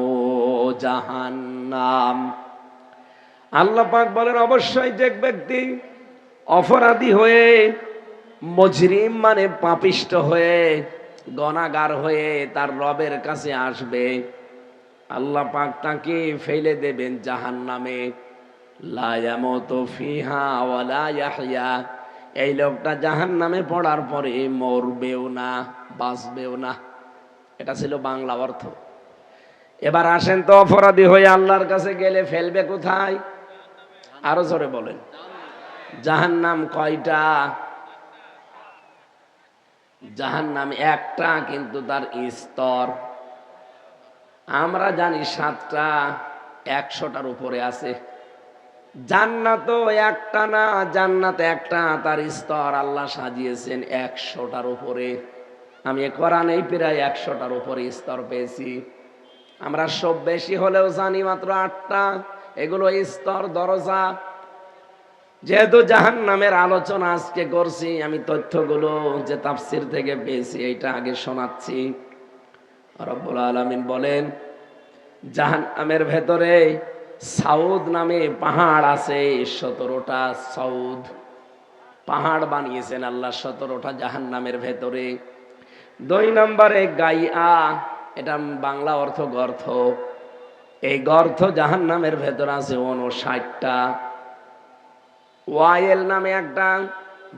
জাহান্নাম। আল্লাহ পাক বলেন অবশ্যই যে ব্যক্তি অপরাধী হয়ে, মুজরিম মানে পাপিষ্ঠ হয়ে, গুনাহগার হয়ে তার রবের কাছে আসবে, আল্লাহ পাক তাকে ফেলে দেবেন জাহান্নামে। লা ইয়ামুতু ফিহা ওয়া লা ইয়াহইয়া। এই লোকটা জাহান্নামে পড়ার পরে মরবেও না, বাঁচবেও না। এটা ছিল বাংলা অর্থ। এবার আসেন তো, অপরাধী হয়ে আল্লাহর কাছে গেলে ফেলবে কোথায়? আরো জোরে বলেন। জাহান্নাম কয়টা? জাহান্নাম একটা, কিন্তু তার স্তর আমরা জানি 7টা, 100টার উপরে আছে। জান্নাত একটা না, জান্নাত একটা, তার স্তর আল্লাহ সাজিয়েছেন 100টার উপরে। আমি কোরআনেই প্রায় 100টার উপরে স্তর পেয়েছি। আমরা সব বেশি হলেও জানি মাত্র 8টা। এগুলো স্তর, দরজা। যেহেতু জাহান্নামের আলোচনা আজকে করছি, আমি তথ্যগুলো যে তাফসীর থেকে পেয়েছি এইটা আগে শোনাচ্ছি। রব্বুল আলামিন বলেন জাহান্নামের ভেতরে সাউদ নামে পাহাড় আছে। 17টা সাউদ পাহাড় বানিয়েছেন আল্লাহ 17টা জাহান্নামের ভেতরে। 2 নম্বরে গাইয়া, এটা বাংলা অর্থ গর্ত। এই গর্ত জাহান্নামের ভেতর আছে 59টা। ওয়াইল নামে একটা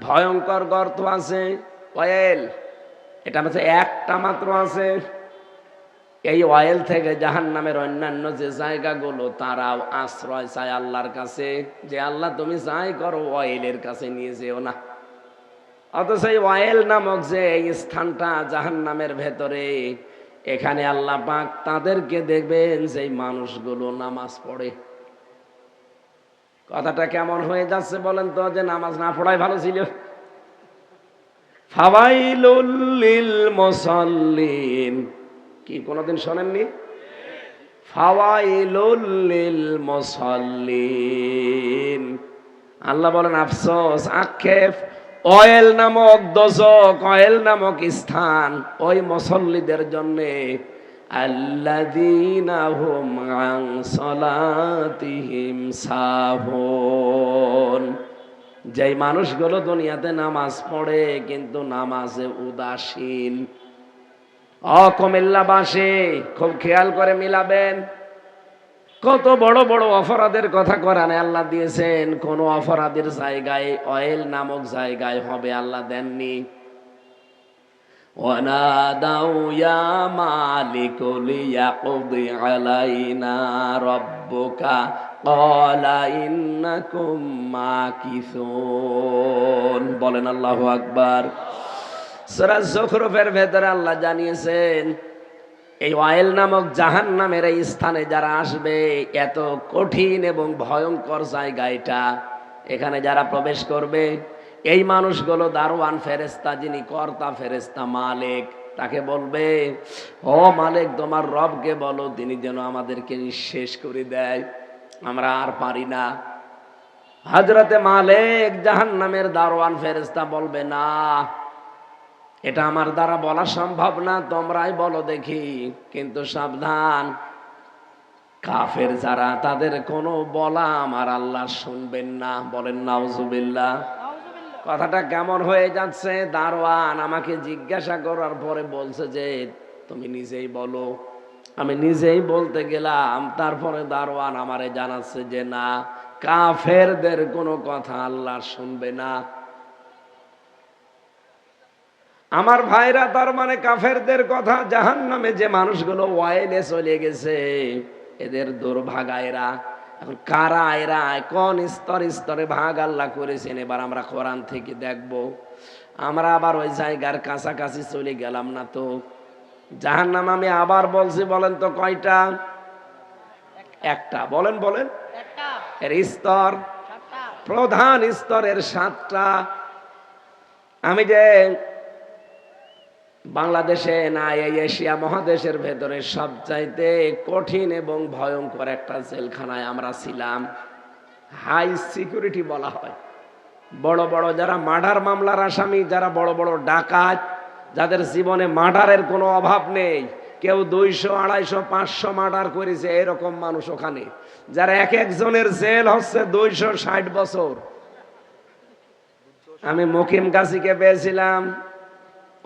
ভয়ঙ্কর গর্ত আছে, ওয়াইল, এটা হচ্ছে একটা মাত্র আছে। এই ওয়াইল থেকে জাহান্নামের অন্যান্য যে জায়গাগুলো, তারাও আশ্রয় চায় আল্লাহর কাছে, যে আল্লাহ তুমি যাই করো ওয়াইলের কাছে নিয়ে যেও না। অথচ এই ওয়াইল নামক যে এই স্থানটা জাহান্নামের ভেতরে, এখানে আল্লাহ পাক তাদেরকে দেখবেন যে মানুষগুলো নামাজ পড়ে। কথাটা কেমন হয়ে যাচ্ছে বলেন তো, যে নামাজ না পড়াই ভালো ছিল। ফাওয়াইলুল লিল মুসাল্লিন, কি কোনদিন শোনেননি? ফাওয়াইলুল লিল মুসাল্লিন। আল্লাহ বলেন আফসোস, আক্ষেপ, ওয়াইল নামক দোজখ, ওয়াইল নামক স্থান ওই মুসল্লিদের জন্য, আল্লাযীনা হুম আন সালাতিহিম সাহুন। যেই মানুষগুলো দুনিয়াতে নামাজ পড়ে কিন্তু নামাজে উদাসীন। কুমিল্লাবাসী খুব খেয়াল করে মিলাবেন, কত বড় বড় অপরাধের কথা কোরআনে আল্লাহ দিয়েছেন। কোন অপরাধের জায়গায় ওয়াইল নামক জায়গায় হবে আল্লাহ দেননি। ওয়ানাদাউ ইয়া মালিকু লিয়াকদি আলাইনা রাব্বুকা ক্বালা ইন্নাকুম মাকিসুন। বলেন আল্লাহু আকবার। সূরা যুখরুফের ভেতরে আল্লাহ জানিয়েছেন এই ওয়াইল নামক জাহান্নামের এই স্থানে যারা আসবে, এত কঠিন এবং ভয়ঙ্কর জায়গা এটা, এখানে যারা প্রবেশ করবে, এই মানুষগুলো দারওয়ান ফেরেশতা, যিনি কর্তা ফেরেশতা মালিক, তাকে বলবে, ও মালিক তোমার রবকে বলো তিনি যেন আমাদেরকে নিঃশেষ করে দেয়, আমরা আর পারি না। হযরতে মালিক জাহান্নামের দারওয়ান ফেরেশতা বলবে, না, এটা আমার দ্বারা বলা সম্ভব না, তোমরাই বলো দেখি। কিন্তু সাবধান, কাফের যারা তাদের কোনো বলা আমার আল্লাহ শুনবেন না, বলেন নাউজুবিল্লাহ। কথাটা কেমন হয়ে যাচ্ছে? দারোয়ান আমাকে জিজ্ঞাসা করার পরে বলছে যে তুমি নিজেই বলো। আমি নিজেই বলতে গেলাম, তারপরে দারোয়ান আমারে জানাচ্ছে যে না, কাফেরদের কোনো কথা আল্লাহ শুনবে না। আমার ভাইরা, তার মানে কাফেরদের কথা, জাহান্নামে যে মানুষগুলো ওয়াইলে চলে গেছে এদের দুর্ভাগা এরা। এখন কারা এরা, কোন স্তরে স্তরে ভাগ আল্লাহ করেছেন, এবার আমরা কোরআন থেকে দেখব। আমরা আবার ওই জায়গার কাছাকাছি চলে গেলাম না তো। জাহান্নাম আমি আবার বলছি, বলেন তো কয়টা? একটা। বলেন বলেন। এর স্তর, প্রধান স্তরের 7টা। আমি যে বাংলাদেশে না, এই এশিয়া মহাদেশের ভেতরে সবচাইতে কঠিন এবং ভয়ঙ্কর একটা জেলখানায় আমরা ছিলাম। হাই সিকিউরিটি বলা হয়। বড় বড় যারা মার্ডার মামলার আসামি, যারা বড় বড় ডাকাত, যাদের জীবনে মার্ডারের কোনো অভাব নেই, কেউ 200, 250, 500 মার্ডার করেছে, এরকম মানুষ ওখানে, যারা এক একজনের জেল হচ্ছে 260 বছর। আমি মকিম গাজীকে পেয়েছিলাম,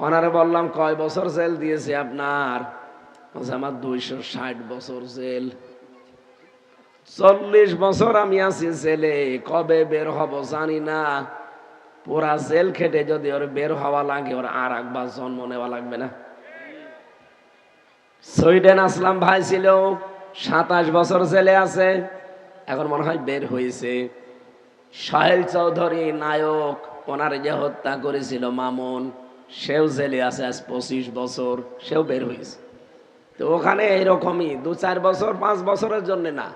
ওনারে বললাম কয় বছর জেল দিয়েছে আপনার? আমার 260 বছর জেল। 40 বছর আমি আছি জেলে, কবে বের হব জানি না। পুরা জেল খেটে যদি ওর বের হওয়া লাগে, ওর আর একবার জন্ম নেওয়া লাগবে না? সুইডেন আসলাম ভাই ছিল, 27 বছর জেলে আছে, এখন মনে হয় বের হয়েছে। সাহেল চৌধুরী নায়ক, ওনার যে হত্যা করেছিল মামুন, সেও জেলে আছে আজ 25 বছর, সেও বের হয়েছে। তো ওখানে এইরকমই 2-4 বছর 5 বছরের জন্য না,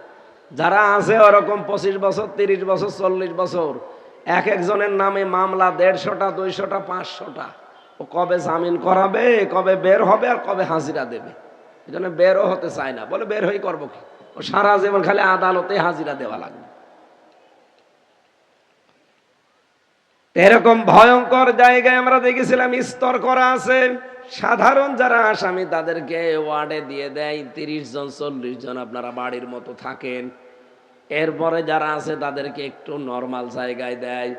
যারা আছে ওরকম 25 বছর, 30 বছর, 40 বছর, এক একজনের নামে মামলা 150টা, 200টা, 500টা। ও কবে জামিন করাবে, কবে বের হবে, আর কবে হাজিরা দেবে, এই জন্য বেরও হতে চায় না। বলে বের হয়ে করবো কি, ও সারা জীবন খালি আদালতে হাজিরা দেওয়া লাগবে। এরকম ভয়ঙ্কর জায়গায় আমরা দেখেছিলাম স্তর করা আছে। সাধারণ যারা আসামি তাদেরকে ওয়ার্ডে দিয়ে দেয়, 30 জন 40 জন আপনারা বাড়ির মতো থাকেন। এরপরে যারা আছে তাদেরকে একটু নরমাল জায়গায় দেয়।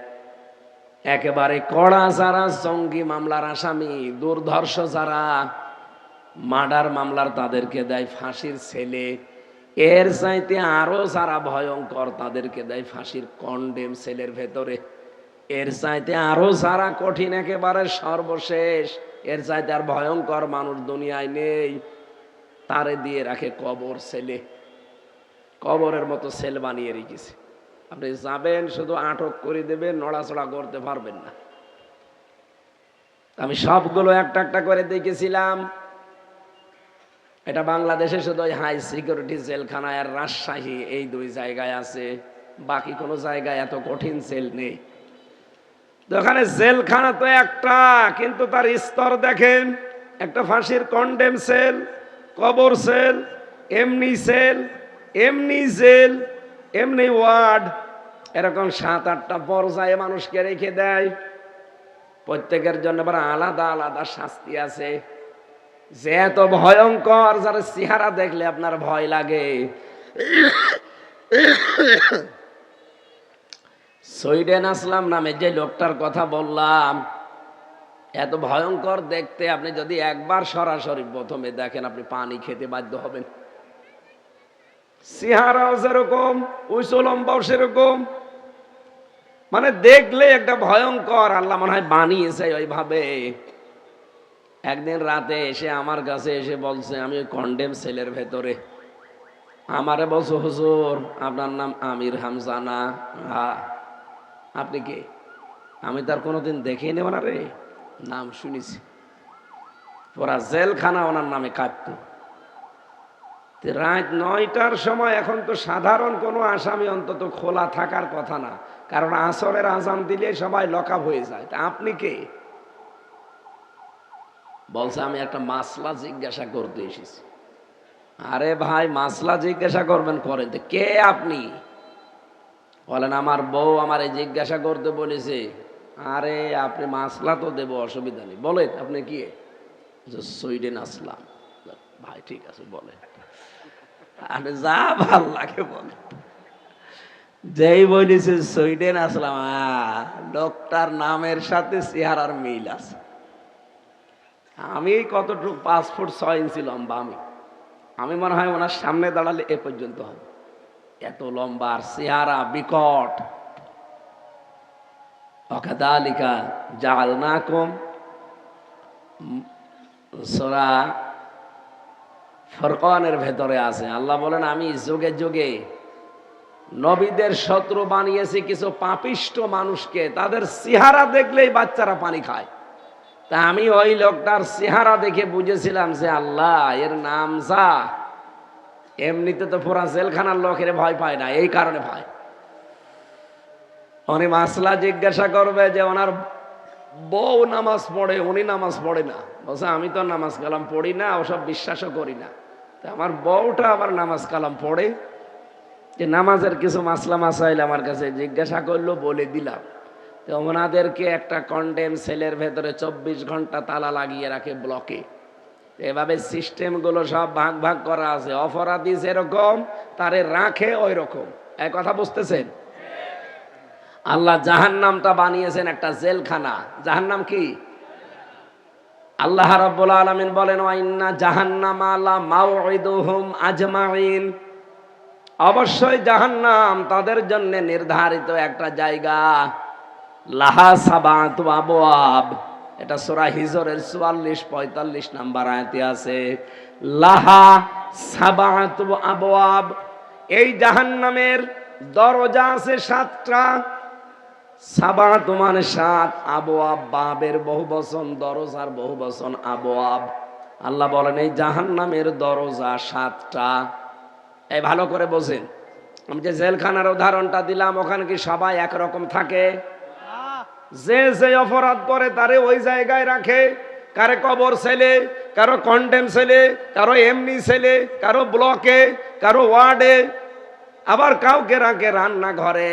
একেবারে কড়া যারা জঙ্গি মামলার আসামি, দুর্ধর্ষ যারা মার্ডার মামলার, তাদেরকে দেয় ফাঁসির ছেলে। এর চাইতে আরো যারা ভয়ঙ্কর তাদেরকে দেয় ফাঁসির কন্ডেম সেলের ভেতরে। এর চাইতে আরো যারা কঠিন, একেবারে সর্বশেষ, এর চাইতে আর ভয়ঙ্কর মানুষ দুনিয়ায় নেই, তারে দিয়ে রাখে কবর সেলে। কবরের মতো সেল বানিয়ে রেখেছে। আপনি যাবেন, শুধু আটক করে দেবেন, নড়াচড়া করতে পারবেন না। আমি সবগুলো একটা একটা করে দেখেছিলাম। এটা বাংলাদেশে শুধু হাই সিকিউরিটি জেলখানা আর রাজশাহী, এই 2 জায়গায় আছে, বাকি কোনো জায়গায় এত কঠিন সেল নেই। ওখানে জেলখানা তো একটা, কিন্তু তার স্তর দেখেন, একটা ফাঁসির কন্ডেম সেল, কবর সেল, এমনি সেল, এমনি জেল, এমনি ওয়ার্ড, এরকম 7-8টা পর্যায়ে মানুষকে রেখে দেয়। প্রত্যেকের জন্য আবার আলাদা আলাদা শাস্তি আছে। যে এত ভয়ঙ্কর, যার চেহারা দেখলে আপনার ভয় লাগে। সুইডেন আসলাম নামে যে লোকটার কথা বললাম, এত ভয়ঙ্কর দেখতে, আপনি যদি একবার সরাসরি প্রথমে দেখেন, আপনি পানি খেতে বাধ্য হবেন। চেহারাও যেরকম, উঁচু লম্বাও সেরকম, মানে দেখলে একটা ভয়ঙ্কর, আল্লাহ মনে হয় বানিয়েছে ওইভাবে। একদিন রাতে এসে আমার কাছে এসে বলছে, আমি ওই কন্ডেম সেলের ভেতরে। আমারে বলছো, হুজুর আপনার নাম আমির হামজা না? হ্যাঁ। আপনি কে? আমি তার কোনোদিন দেখিয়ে নেব না রে, নাম শুনেছি। পুরা জেলখানা ওনার নামে কাঁপত। রাত 9টার সময়, এখন তো সাধারণ কোনো আসামি অন্তত খোলা থাকার কথা না, কারণ আসরের আজান দিলে সবাই লকআপ হয়ে যায়। তা আপনি কে? বলছে আমি একটা মাসলা জিজ্ঞাসা করতে এসেছি। আরে ভাই, মাসলা জিজ্ঞাসা করবেন করেন তো, কে আপনি? বলেন আমার বউ আমারে জিজ্ঞাসা করতে বলেছে। আরে আপনি মাসলা তো দেবো, অসুবিধা নেই, বলেন আপনি কি? সুইডেন আসলাম। ভাই ঠিক আছে বলেন। আর যা ভাল লাগে বল। যেই বলেছে সুইডেন আসলাম, লোকটার নামের সাথে চেহারার মিল আছে। আমি কতটুকু 5 ফুট 6 ইঞ্চি লম্বা, আমি মনে হয় ওনার সামনে দাঁড়ালে এ পর্যন্ত হবে, এত লম্বা আর চেহারা বিকট। ওয়াকাযালিকা জাআলনাকুম, সূরা ফুরকানের ভেতরে আছে। আল্লাহ বলেন আমি যুগে যুগে নবীদের শত্রু বানিয়েছি কিছু পাপিষ্ট মানুষকে, তাদের চেহারা দেখলেই বাচ্চারা পানি খায়। তা আমি ওই লোকটার চেহারা দেখে বুঝেছিলাম যে আল্লাহ এর নাম যা, এমনিতে তো পুরা জেলখানার লোকের ভয় পায় না, এই কারণে ভয়। উনি মাসলা জিজ্ঞাসা করবে যে ওনার বউ নামাজ পড়ে, উনি নামাজ পড়ে না। বলছে আমি তো নামাজ কালাম পড়ি না, ওসব বিশ্বাসও করি না। তা আমার বউটা আবার নামাজ কালাম পড়ে, যে নামাজের কিছু মাসলা মাসাইল আমার কাছে জিজ্ঞাসা করলো, বলে দিলাম। তো ওনাদেরকে একটা কন্ডেম সেলের ভেতরে 24 ঘন্টা তালা লাগিয়ে রাখে ব্লকে। এভাবে সিস্টেমগুলো সব ভাগ ভাগ করা আছে। অপরাধী যেরকম তারে রাখে ওই রকম। এই কথা বুঝতেছেন? আল্লাহ জাহান্নামটা বানিয়েছেন একটা জেলখানা। জাহান্নাম কি? আল্লাহ রাব্বুল আলামিন বলেন ওয়া ইন্না জাহান্নামা লা মাউইদুহুম আজমাইন, অবশ্যই জাহান্নাম তাদের জন্য নির্ধারিত একটা জায়গা। লাহা সাবাতু আবওয়াব, এটা সূরা হিজরের 44-45 নাম্বার আয়াতে আছে। লাহা সাবাতু আবওয়াব, এই জাহান্নামের দরজা আছে 7টা। সাবাত মানে 7, আবওয়াব বাবের বহুবচন, দরজার বহুবচন আবওয়াব। আল্লাহ বলেন এই জাহান্নামের দরজা 7টা। এই ভালো করে বোঝেন। আমি যে জেলখানার উদাহরণটা দিলাম, ওখানে কি সবাই একরকম থাকে? যে যে অপরাধ করে তারে ওই জায়গায় রাখে। কারে কবর ছেলে, কারো কন্ডেম ছেলে, কারো এমনি ছেলে, কারো ব্লকে, কারো ওয়ার্ডে, আবার কাউকে রাখে রান্নাঘরে।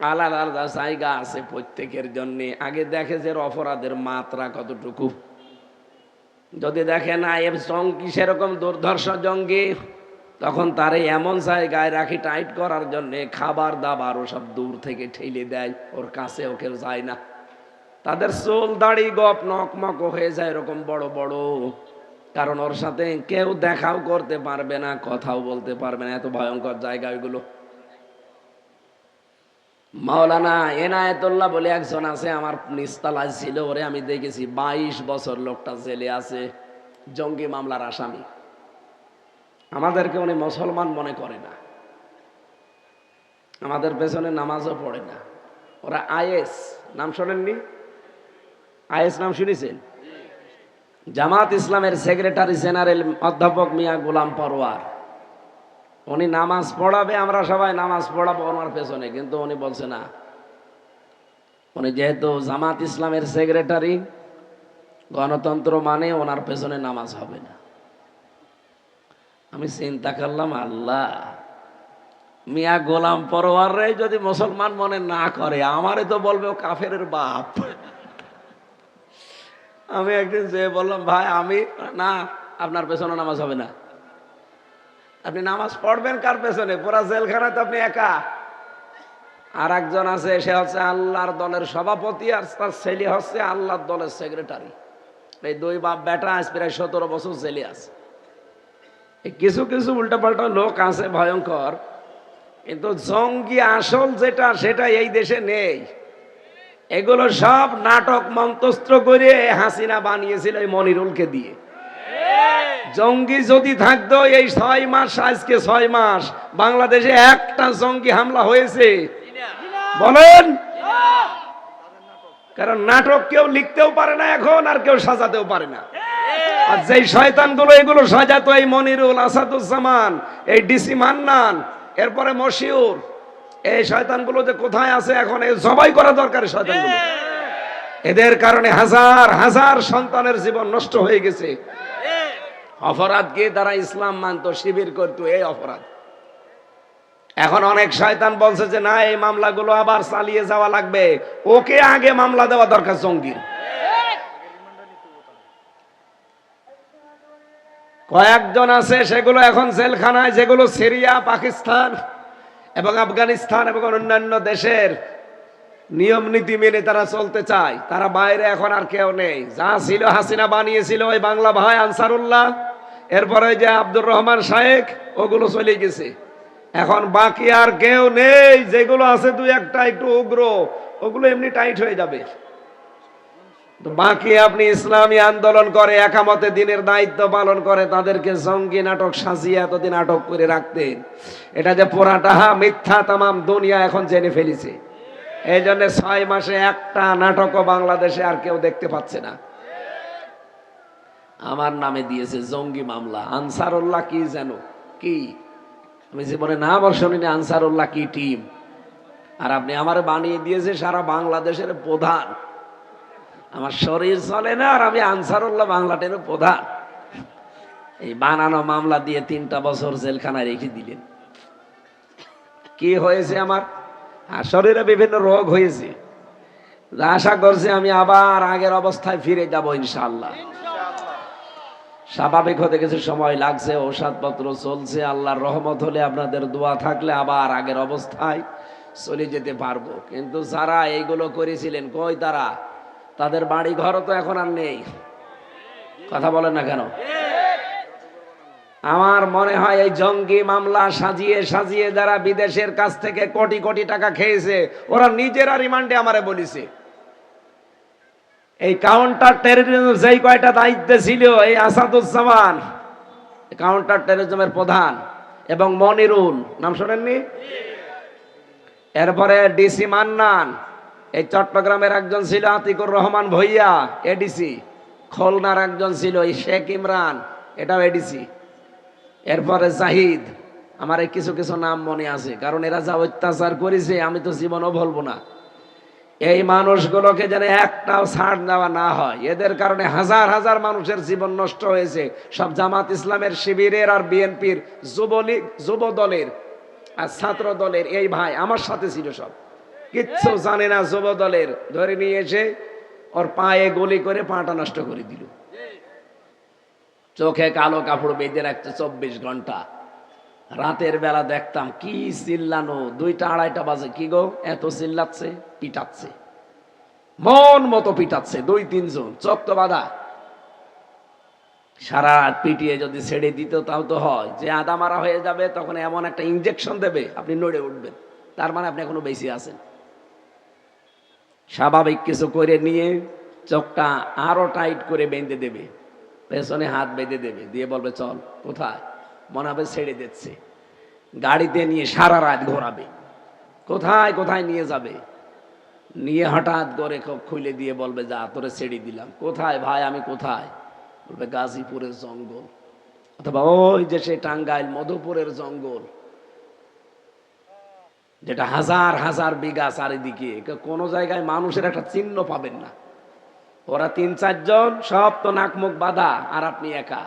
আলাদা আলাদা জায়গা আছে প্রত্যেকের জন্য। আগে দেখে যে অপরাধের মাত্রা কতটুকু। যদি দেখে না এর জঙ্গি সেরকম দুর্ধর্ষ জঙ্গি, তখন তারে এমন জায়গায় রাখি টাইট করার জন্য, খাবার দাবার ও সব দূর থেকে ঠেলে দেয়, ওর কাছে ও কেউ যায় না। তাদের চুল দাড়ি গপ নকমক হয়ে যায় এরকম বড় বড়, কারণ ওর সাথে কেউ দেখাও করতে পারবে না, কথাও বলতে পারবে না। এত ভয়ঙ্কর জায়গা ওইগুলো। মাওলানা এনায়েতুল্লাহ বলে একজন আছে, আমার নিস্তালায় ছিল, ওরে আমি দেখেছি 22 বছর লোকটা জেলে আছে, জঙ্গি মামলার আসামি। আমাদেরকে উনি মুসলমান মনে করে না, আমাদের পেছনে নামাজও পড়ে না। ওরা আইএস, নাম শোনেননি? আইএস নাম শুনেছেন? জামাত ইসলামের সেক্রেটারি জেনারেল অধ্যাপক মিয়া গোলাম পরোয়ার, উনি নামাজ পড়াবে, আমরা সবাই নামাজ পড়াবো ওনার পেছনে, কিন্তু উনি বলছে না। উনি যেহেতু জামাত ইসলামের সেক্রেটারি, গণতন্ত্র মানে ওনার পেছনে নামাজ হবে না। আমি চিন্তা করলাম, আল্লাহ, মিয়া গোলাম পরোয়ার রে যদি মুসলমান মনে না করে, আমারে তো বলবে ও কাফেরের বাপ। আমি একদিন যে বললাম, ভাই আমি না, আপনার পেছনে নামাজ হবে না। আপনি নামাজ পড়বেন কার পেছনে? পুরা জেলখানায় তো আপনি একা। আর একজন আছে, সে হচ্ছে আল্লাহর দলের সভাপতি, আর তার ছেলে হচ্ছে আল্লাহর দলের সেক্রেটারি। এই দুই বাপ বেটা আজ প্রায় 17 বছর জেলে আছে। কিছু কিছু উল্টাপাল্টা লোক আছে ভয়ঙ্কর, কিন্তু জঙ্গি আসল যেটা, সেটা এই দেশে নেই। এগুলো সব নাটক মন্তস্ত্র করে হাসিনা বানিয়েছিল এই মনিরুলকে দিয়ে। জঙ্গি যদি থাকতো এই 6 মাস, আজকে 6 মাস বাংলাদেশে একটা জঙ্গি হামলা হয়েছে বলেন? কারণ নাটক কেউ লিখতেও পারে না এখন, আর কেউ সাজাতেও পারে না। আর যেই শয়তানগুলো এগুলো সাজাতো, এই মনিরুল, আসাদুজ্জামান, এই ডিসি মান্নান, এরপরে মশিউর, এই শয়তানগুলো যে কোথায় আছে এখন, এই জবাই করা দরকার শয়তানগুলো। এদের কারণে হাজার হাজার সন্তানের জীবন নষ্ট হয়ে গেছে। অপরাধ কি? তারা ইসলাম মানতো, শিবির করতো, এই অপরাধ। এখন অনেক শয়তান বলছে যে না, এই মামলাগুলো আবার চালিয়ে যাওয়া লাগবে, ওকে আগে মামলা দেওয়া দরকার জঙ্গির। কয়েকজন আছে সেগুলো এখন জেলখানায়, যেগুলো সিরিয়া, পাকিস্তান এবং আফগানিস্তান এবং অন্যান্য দেশের নিয়ম নীতি মেনে তারা চলতে চায়। তারা বাইরে এখন আর কেউ নেই। যা ছিল হাসিনা বানিয়েছিল ওই বাংলা ভাই আনসারুল্লাহ, এরপরে যে আব্দুর রহমান শায়েখ, ওগুলো চলে গেছে। এখন বাকি আর কেউ নেই। যেগুলো আছে দুই একটা একটু উগ্র, ওগুলো এমনি টাইট হয়ে যাবে। তো বাকি আপনি ইসলামী আন্দোলন করে একামতে দিনের দায়িত্ব পালন করে তাদেরকে জঙ্গি নাটক সাজিয়ে এতদিন আটক করে রাখতেন। এটা যে পুরাটা মিথ্যা তামাম দুনিয়া এখন জেনে ফেলেছে। এই জন্য 6 মাসে একটা নাটকও বাংলাদেশে আর কেউ দেখতে পাচ্ছে না। আমার নামে দিয়েছে জঙ্গি মামলা। আনসারুল্লাহ কি যেন কি, আমি জীবনে নাম শুনিনি আনসারুল্লাহ কি টিম। আর আপনি আমার বানিয়ে দিয়েছে সারা বাংলাদেশের প্রধান। আমার শরীর চলে না আর আমি আনসারুল্লাহ বাংলাটের প্রধান। এই বানানো মামলা দিয়ে 3টা বছর জেলখানায় রেখে দিলেন। কি হয়েছে আমার? আর শরীরে বিভিন্ন রোগ হয়েছে। আশা করছি আমি আবার আগের অবস্থায় ফিরে যাব ইনশাআল্লাহ। স্বাভাবিক হতে কিছু সময় লাগছে, ঔষধপত্র চলছে। আল্লাহর রহমত হলে, আপনাদের দোয়া থাকলে আবার আগের অবস্থায় চলে যেতে পারবো। কিন্তু যারা এইগুলো করেছিলেন কই তারা? তাদের বাড়ি ঘরও তো এখন আর নেই। কথা বলেন না কেন? আমার মনে হয় এই জঙ্গি মামলা সাজিয়ে সাজিয়ে যারা বিদেশের কাছ থেকে কোটি কোটি টাকা খেয়েছে, ওরা নিজেরা রিমান্ডে আমারে বলেছে। এই কাউন্টার টেররিজম যেই কয়টা দায়িত্বে ছিল, এই আসাদুজ্জামান কাউন্টার টেররিজমের প্রধান এবং মনিরুল, নাম শোনেননি? এরপরে ডিসি মান্নান, এই চট্টগ্রামের একজন ছিল আতিকুর রহমান ভইয়া এডিসি, খুলনার একজন ছিল এই শেখ ইমরান, এটাও এডিসি। এরপরে জাহিদ, আমার এই কিছু কিছু নাম মনে আছে, কারণ এরা যা অত্যাচার করেছে আমি তো জীবনও বলবো না। এই মানুষগুলোকে যেন একটাও ছাড় দেওয়া না হয়। এদের কারণে হাজার হাজার মানুষের জীবন নষ্ট হয়েছে। সব জামাত ইসলামের শিবিরের আর বিএনপির যুবলীগ, যুব দলের আর ছাত্র দলের এই ভাই আমার সাথে ছিল, সব কিচ্ছু জানে না। যুব দলের ধরে নিয়ে এসে ওর পায়ে গুলি করে পাটা নষ্ট করে দিল। চোখে কালো কাপড় বেঁধে রাখছে 24 ঘন্টা। রাতের বেলা দেখতাম কি চিল্লানো, 2টা 2:30 বাজে, কি গো এত চিল্লাচ্ছে, পিটাচ্ছে, মন মতো পিটাচ্ছে 2-3 জন, চোখ তো বাঁধা। সারা রাত পিটিয়ে যদি ছেড়ে দিত তাও তো হয়, যে আদা মারা হয়ে যাবে তখন এমন একটা ইনজেকশন দেবে আপনি নড়ে উঠবেন, তার মানে আপনি এখনো বেঁচে আছেন। স্বাভাবিক কিছু করে নিয়ে চোখটা আরো টাইট করে বেঁধে দেবে, পেছনে হাত বেঁধে দেবে, দিয়ে বলবে চল। কোথায়? মনে হবে ছেড়ে দিচ্ছে। গাড়িতে নিয়ে সারা রাত ঘোরাবে, কোথায় কোথায় নিয়ে যাবে। নিয়ে হঠাৎ করে খুলে দিয়ে বলবে যা তোরে ছেড়ে দিলাম। কোথায় ভাই? আমি কোথায়? বলবে গাজীপুরের জঙ্গল, অথবা ওই যে সেই টাঙ্গাইল মধুপুরের জঙ্গল, যেটা হাজার হাজার বিঘা চারিদিকে, কোনো জায়গায় মানুষের একটা চিহ্ন পাবেন না। ওরা 3-4 জন, সব তো নাক মুখ বাঁধা, আর আপনি একা।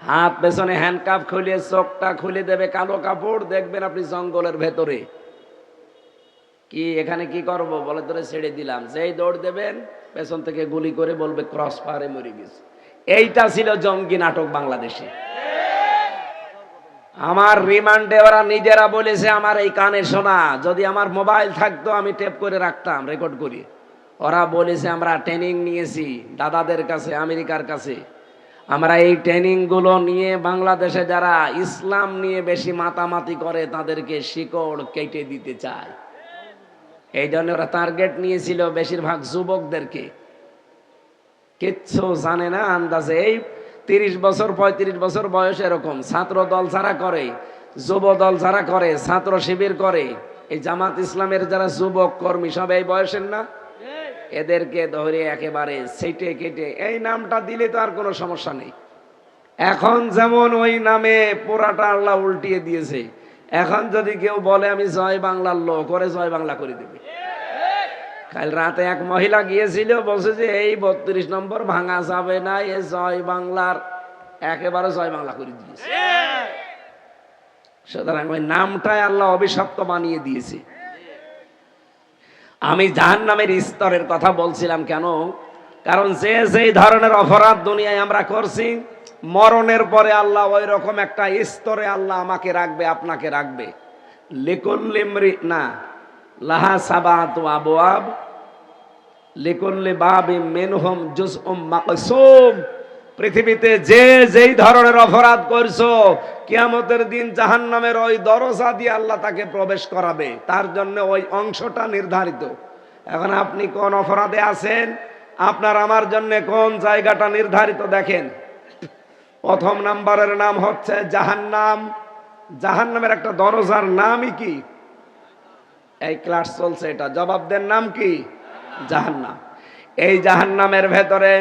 হাত পেছনে হ্যান্ডকাপ খুলে চোখটা খুলে দেবে কালো কাপড়, দেখবেন আপনি জঙ্গলের ভেতরে। কি এখানে কি করব? বলে তোরে ছেড়ে দিলাম। যেই দৌড় দেবেন পেছন থেকে গুলি করে বলবে ক্রস ফায়ারে মরে গেছে। এইটা ছিল জঙ্গি নাটক বাংলাদেশে। আমার রিমান্ডে ওরা নিজেরা বলেছে, আমার এই কানে শোনা, যদি আমার মোবাইল থাকতো আমি টেপ করে রাখতাম, রেকর্ড করি। ওরা বলেছে আমরা ট্রেনিং নিয়েছি দাদাদের কাছে, আমেরিকার কাছে। আমরা এই ট্রেনিং গুলো নিয়ে বাংলাদেশে যারা ইসলাম নিয়ে বেশি মাতামাতি করে তাদেরকে শিকড় কেটে দিতে চায়। এই জন্য ওরা টার্গেট নিয়েছিল বেশিরভাগ যুবকদেরকে। কিচ্ছু জানে না, আন্দাজে এই 30 বছর 35 বছর বয়স, এরকম ছাত্র দল যারা করে, যুব দল যারা করে, ছাত্র শিবির করে, এই জামাত ইসলামের যারা যুবক কর্মী সব এই বয়সের না, এদেরকে ধরে একেবারে সেটে কেটে এই নামটা দিলে তো আর কোনো সমস্যা নেই। এখন যেমন ওই নামে পুরাটা আল্লাহ উল্টিয়ে দিয়েছে। এখন যদি কেউ বলে আমি জয় বাংলার লোক, করে জয় বাংলা করে দেবে। কাল রাতে এক মহিলা গিয়েছিল, বলছে যে এই 32 নম্বর ভাঙা যাবে না, এ জয় বাংলার একেবারে জয় বাংলা করে দিয়েছে। সুতরাং ওই নামটাই আল্লাহ অভিশপ্ত বানিয়ে দিয়েছে। আমি জাহান্নামের স্তরের কথা বলছিলাম কেন? কারণ যে যেই ধরনের অপরাধ দুনিয়ায় আমরা করছি, মরণের পরে আল্লাহ ওই রকম একটা স্তরে আল্লাহ আমাকে রাখবে, আপনাকে রাখবে। লিকুল্লি ইমরি না লাহা সাবাতু আবওয়াব লিকুল্লি বাবিম মিনহুম জুজউম মাকসুম। পৃথিবীতে যে যেই ধরনের অপরাধ করছো, কিয়ামতের দিন জাহান্নামের ওই দরজা দিয়ে আল্লাহ তাকে প্রবেশ করাবে, তার জন্য ওই অংশটা নির্ধারিত। এখন আপনি কোন অপরাধে আছেন, আপনার আমার জন্য কোন জায়গাটা নির্ধারিত দেখেন। প্রথম নাম্বারের নাম হচ্ছে জাহান্নাম। জাহান্নামের একটা দরজার নামই কি? এই ক্লাস চলছে, এটা জবাব দেন, নাম কি? জাহান্নাম। এই জাহান্নামের ভেতরে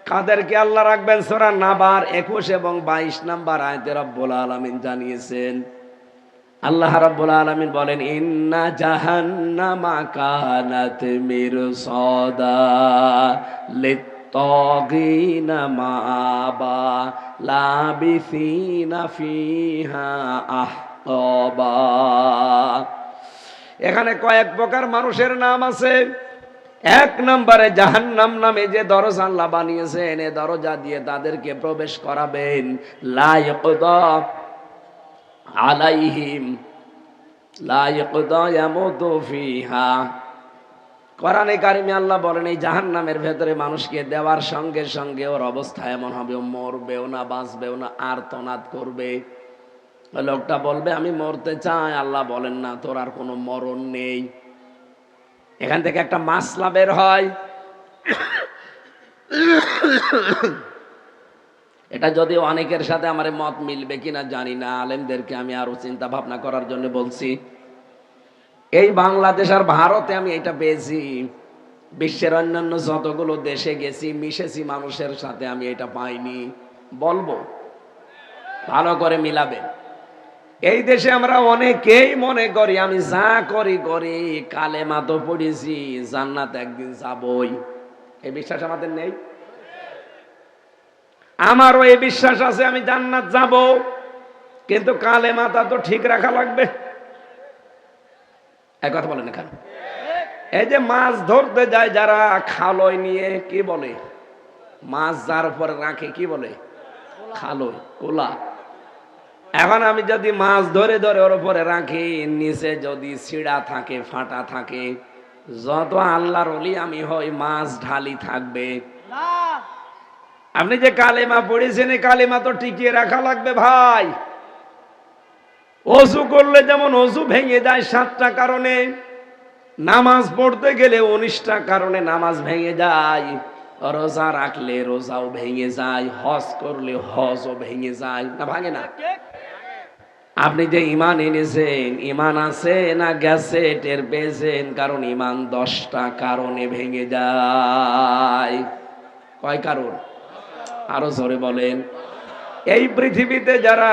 কাদেরকে আল্লাহ রাখবেন? সূরা নাবার 21 এবং 22 নাম্বার আয়াতে রব্বুল আলামিন জানিয়েছেন। আল্লাহ রাব্বুল আলামিন বলেন, ইন্না জাহান্নামা কানাত মিরসাদা লিত্তাগিনা মাআবা লাবিসিনা ফিহা আহকাবা। এখানে কয়েক প্রকার মানুষের নাম আছে। এক নম্বরে জাহান্নাম নামে যে দরজা আল্লাহ বানিয়েছেন, এই দরজা দিয়ে তাদেরকে প্রবেশ করাবেন। লা ইয়াকদা আলাইহিম লা ইয়াকদা ইয়ামুতু ফিহা। কোরআনে কারিমে আল্লাহ বলেন, এই জাহান্নামের ভেতরে মানুষকে দেওয়ার সঙ্গে সঙ্গে ওর অবস্থা এমন হবে, ও মরবেও না, বাঁচবেও না, আর্তনাদ করবে। লোকটা বলবে আমি মরতে চাই, আল্লাহ বলেন না, তোর আর কোনো মরণ নেই। এখান থেকে একটা মাসলা বের হয়। এটা যদিও অনেকের সাথে আমার মত মিলবে কিনা জানি না, আলেমদেরকে আমি আরো চিন্তা ভাবনা করার জন্য বলছি। এই বাংলাদেশ আর ভারতে আমি এটা পেয়েছি, বিশ্বের অন্যান্য যতগুলো দেশে গেছি, মিশেছি মানুষের সাথে, আমি এটা পাইনি। বলবো, ভালো করে মিলাবেন। এই দেশে আমরা অনেকেই মনে করি আমি যা করি করি, কালেমা তো পড়েছি, জান্নাত একদিন যাবই। এই বিশ্বাস আমাদের নেই? আমারও এই বিশ্বাস আছে আমি জান্নাত যাব, কিন্তু কালেমাটা তো ঠিক রাখা লাগবে। এক কথা বলেন এখানে। এই যে মাছ ধরতে যায় যারা খালয় নিয়ে, কি বলে? মাছ যার উপরে রাখে কি বলে? খালয়, কোলা। এখন আমি যদি মাছ ধরে ধরে ওর উপরে রাখি, নিচে যদি ছিঁড়া থাকে, ফাটা থাকে, যত আল্লাহর ওলি আমি হই, মাছ ঢালি থাকবে। আপনি যে কালেমা পড়েছেন, এই কালেমা তো টিকিয়ে রাখা লাগবে ভাই। ওযু করলে যেমন ওযু ভেঙে যায় 7টা কারণে, নামাজ পড়তে গেলে 19টা কারণে নামাজ ভেঙে যায়, রোজা রাখলে রোজাও ভেঙে যায়, হজ করলে হজও ভেঙে যায়, না ভাঙে না? আপনি যে ঈমান এনেছেন, ঈমান আছে না গেছে টের পেয়েছেন? কারণ ঈমান 10টা কারণে ভেঙে যায়। কয় কারণ? আরো জোরে বলেন। এই পৃথিবীতে যারা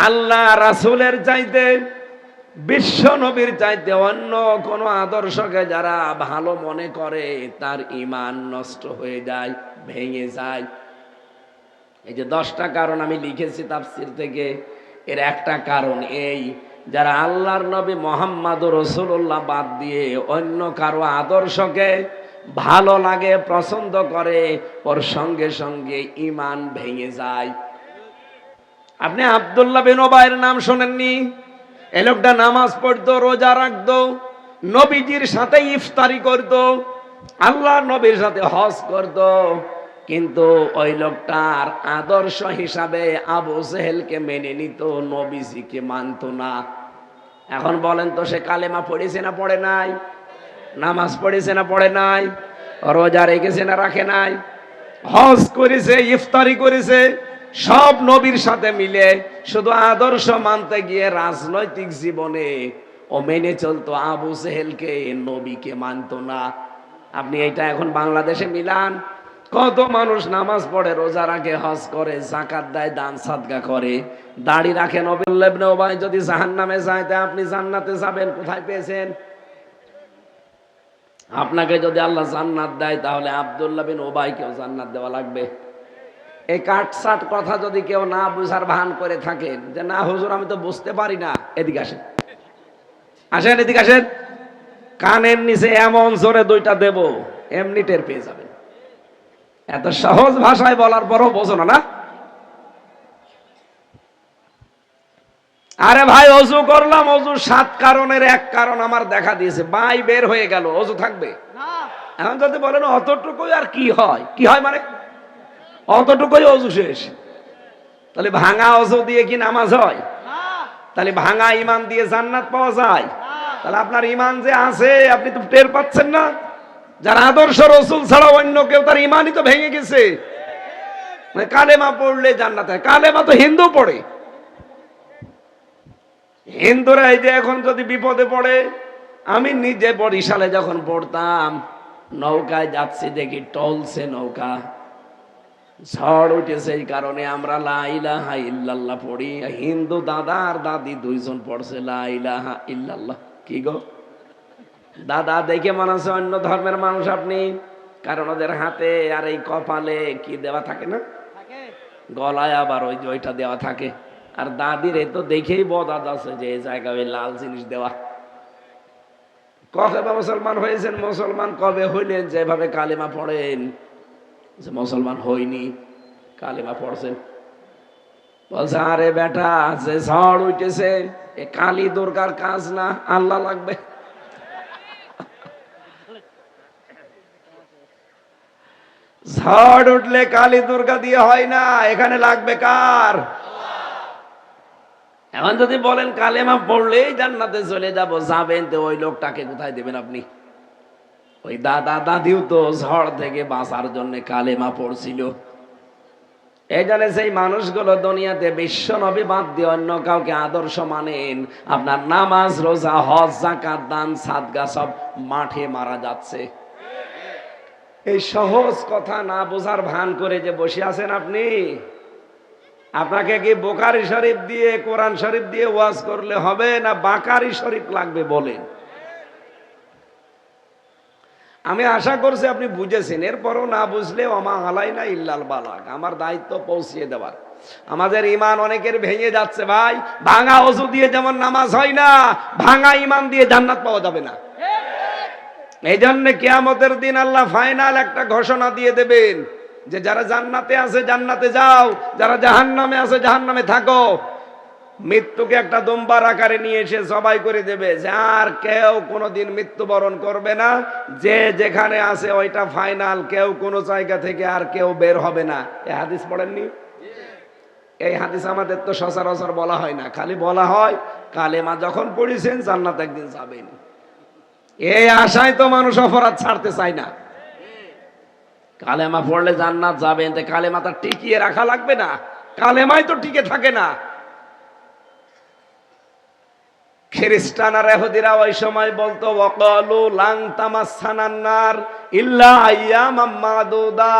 আল্লাহ রাসূলের চাইতে, বিশ্ব নবীর চাইতে অন্য কোন আদর্শকে যারা ভালো মনে করে, তার ঈমান নষ্ট হয়ে যায়, ভেঙে যায়। এই যে 10টা কারণ আমি লিখেছি তাফসীর থেকে, এর একটা কারণ এই, যারা আল্লাহর নবী মুহাম্মদুর রাসূলুল্লাহ বাদ দিয়ে অন্য কারো আদর্শকে ভালো লাগে, পছন্দ করে, ওর সঙ্গে সঙ্গে ঈমান ভেঙে যায়। আপনি আব্দুল্লাহ বিন উবাইয়ের নাম শোনেননি? এই লোকটা নামাজ পড়তো, রোজা রাখতো, নবীজির সাথে ইফতারি করতো, আল্লাহ নবীর সাথে হজ করতো, কিন্তু ওই লোকটার আদর্শ হিসাবে আবু জেহেলকে মেনে নিত, নবীজিকে মানত না। এখন বলেন তো, সে কালেমা পড়েছে না পড়ে নাই? নামাজ পড়েছে না পড়ে নাই? রোজা রেখেছে না রাখে নাই? হজ করেছে, ইফতারি করেছে, সব নবীর সাথে মিলে। শুধু আদর্শ মানতে গিয়ে রাজনৈতিক জীবনে ও মেনে চলতো আবু জেহেলকে, নবীকে মানত না। আপনি এটা এখন বাংলাদেশে মিলান, কত মানুষ নামাজ পড়ে, রোজা রাখে, হজ করে, যাকাত দেয়, দান সাদকা করে, দাড়ি রাখে। নবী ইবনে উবাই যদি জাহান্নামে যায়, তা আপনি জান্নাতে যাবেন কোথায় পেয়েছেন? আপনাকে যদি আল্লাহ জান্নাত দেয়, তাহলে আব্দুল্লাহ বিন উবাইকেও জান্নাত দেওয়া লাগবে। এই কাটসাট কথা যদি কেউ না বুঝার ভান করে থাকেন, যে না হুজুর আমি তো বুঝতে পারি না, এদিকে আসেন, আসেন এদিকে আসেন, কানের নিচে এমন জোরে 2টা দেব, এমনি টের পেয়ে যাবেন। এত সহজ ভাষায় বলার পরও বোঝো না? আরে ভাই অজু করলাম, অজু 7 কারণের এক কারণ আমার দেখা দিয়েছে, বাই বের হয়ে গেল, অজু থাকবে? এখন যদি বলেন অতটুকুই আর কি হয়, কি হয় মানে অতটুকুই অজু শেষ, তাহলে ভাঙা অজু দিয়ে কি নামাজ হয়? তাহলে ভাঙা ইমান দিয়ে জান্নাত পাওয়া যায়? তাহলে আপনার ইমান যে আছে আপনি তো টের পাচ্ছেন না। যার আদর্শ রসুল ছাড়া অন্য কেউ, তার ইমানই তো ভেঙে গেছে। মানে কালেমা পড়লে জান্নাত হয়, কালেমা তো হিন্দু পড়ে। হিন্দুরা এই যে এখন যদি বিপদে পড়ে, আমি নিজে বরিশালে যখন পড়তাম, নৌকায় যাচ্ছি দেখি টলছে নৌকা, ঝড় উঠেছে, এই কারণে আমরা লা ইলাহা ইল্লাল্লাহ পড়ি। হিন্দু দাদা আর দাদি দুইজন পড়ছে লা ইলাহা ইল্লাল্লাহ। কি গো দাদা, দেখে মনে হচ্ছে অন্য ধর্মের মানুষ আপনি, কারণ ওদের হাতে আর এই কপালে কি দেওয়া থাকে না, গলায় আবার ওই যে ওইটা দেওয়া থাকে। আর দাদির এই তো দেখেই বদাদ আছে যে এই জায়গায় ওই লাল জিনিস দেওয়া। কবে মুসলমান হয়েছেন? মুসলমান কবে হইলেন যেভাবে কালেমা পড়েন? যে মুসলমান হইনি, কালেমা পড়ছেন। বলছে আরে বেটা, যে ঝড় উঠেছে এ কালী দুর্গার কাজ না, আল্লাহ লাগবে। ঝড় উঠলে কালী দুর্গা দিয়ে হয় না, এখানে লাগবে কার? এখন যদি বলেন কালেমা পড়লেই জান্নাতে চলে যাব, যাবেন তো ওই লোকটাকে কোথায় দেবেন আপনি? ওই দাদা দাদিও তো ঝড় থেকে বাঁচার জন্য কালেমা পড়ছিল। এই জন্য সেই মানুষগুলো দুনিয়াতে বিশ্ব নবী বাদ দিয়ে অন্য কাউকে আদর্শ মানেন, আপনার নামাজ রোজা হজ যাকাত দান সাদগা সব মাঠে মারা যাচ্ছে। এই সহজ কথা না বোঝার ভান করে যে বসে আছেন আপনি, আপনাকে কি বুখারী শরীফ দিয়ে কোরআন শরীফ দিয়ে ওয়াজ করলে হবে, না বাকারি শরীফ লাগবে বলেন? আমি আশা করছি আপনি বুঝেছেন, এরপরও না বুঝলে ওমা আলাইনা ইল্লাল বালাগ, আমার দায়িত্ব পৌঁছিয়ে দেওয়ার। আমাদের ইমান অনেকের ভেঙে যাচ্ছে ভাই। ভাঙা ওযু দিয়ে যেমন নামাজ হয় না, ভাঙা ইমান দিয়ে জান্নাত পাওয়া যাবে না। এই জন্য কিয়ামতের দিন আল্লাহ ফাইনাল একটা ঘোষণা দিয়ে দেবেন যে যারা জান্নাতে আছে জান্নাতে যাও, যারা জাহান্নামে আছে জাহান্নামে থাকো। মৃত্যুকে একটা দম্বার আকারে নিয়ে এসে সবাই করে দেবে যে আর কেউ কোনোদিন মৃত্যুবরণ করবে না, যে যেখানে আছে ওইটা ফাইনাল, কেউ কোনো জায়গা থেকে আর কেউ বের হবে না। এই হাদিস পড়েননি? এই হাদিস আমাদের তো সচরাচর বলা হয় না, খালি বলা হয় কালেমা যখন পড়েছেন জান্নাত একদিন যাবেন। এই আশায় তো মানুষ অপরাধ ছাড়তে চায় না। কালেমা পড়লে জান্নাত যাবেন, তো কালেমাটা টিকিয়ে রাখা লাগবে না? কালেমাই তো টিকে থাকে না। খ্রিস্টান আর ইহুদিরা ওই সময় বলতো ওয়াকালু লান তামাসসানান নার ইল্লা আইয়ামাম মাদুদা।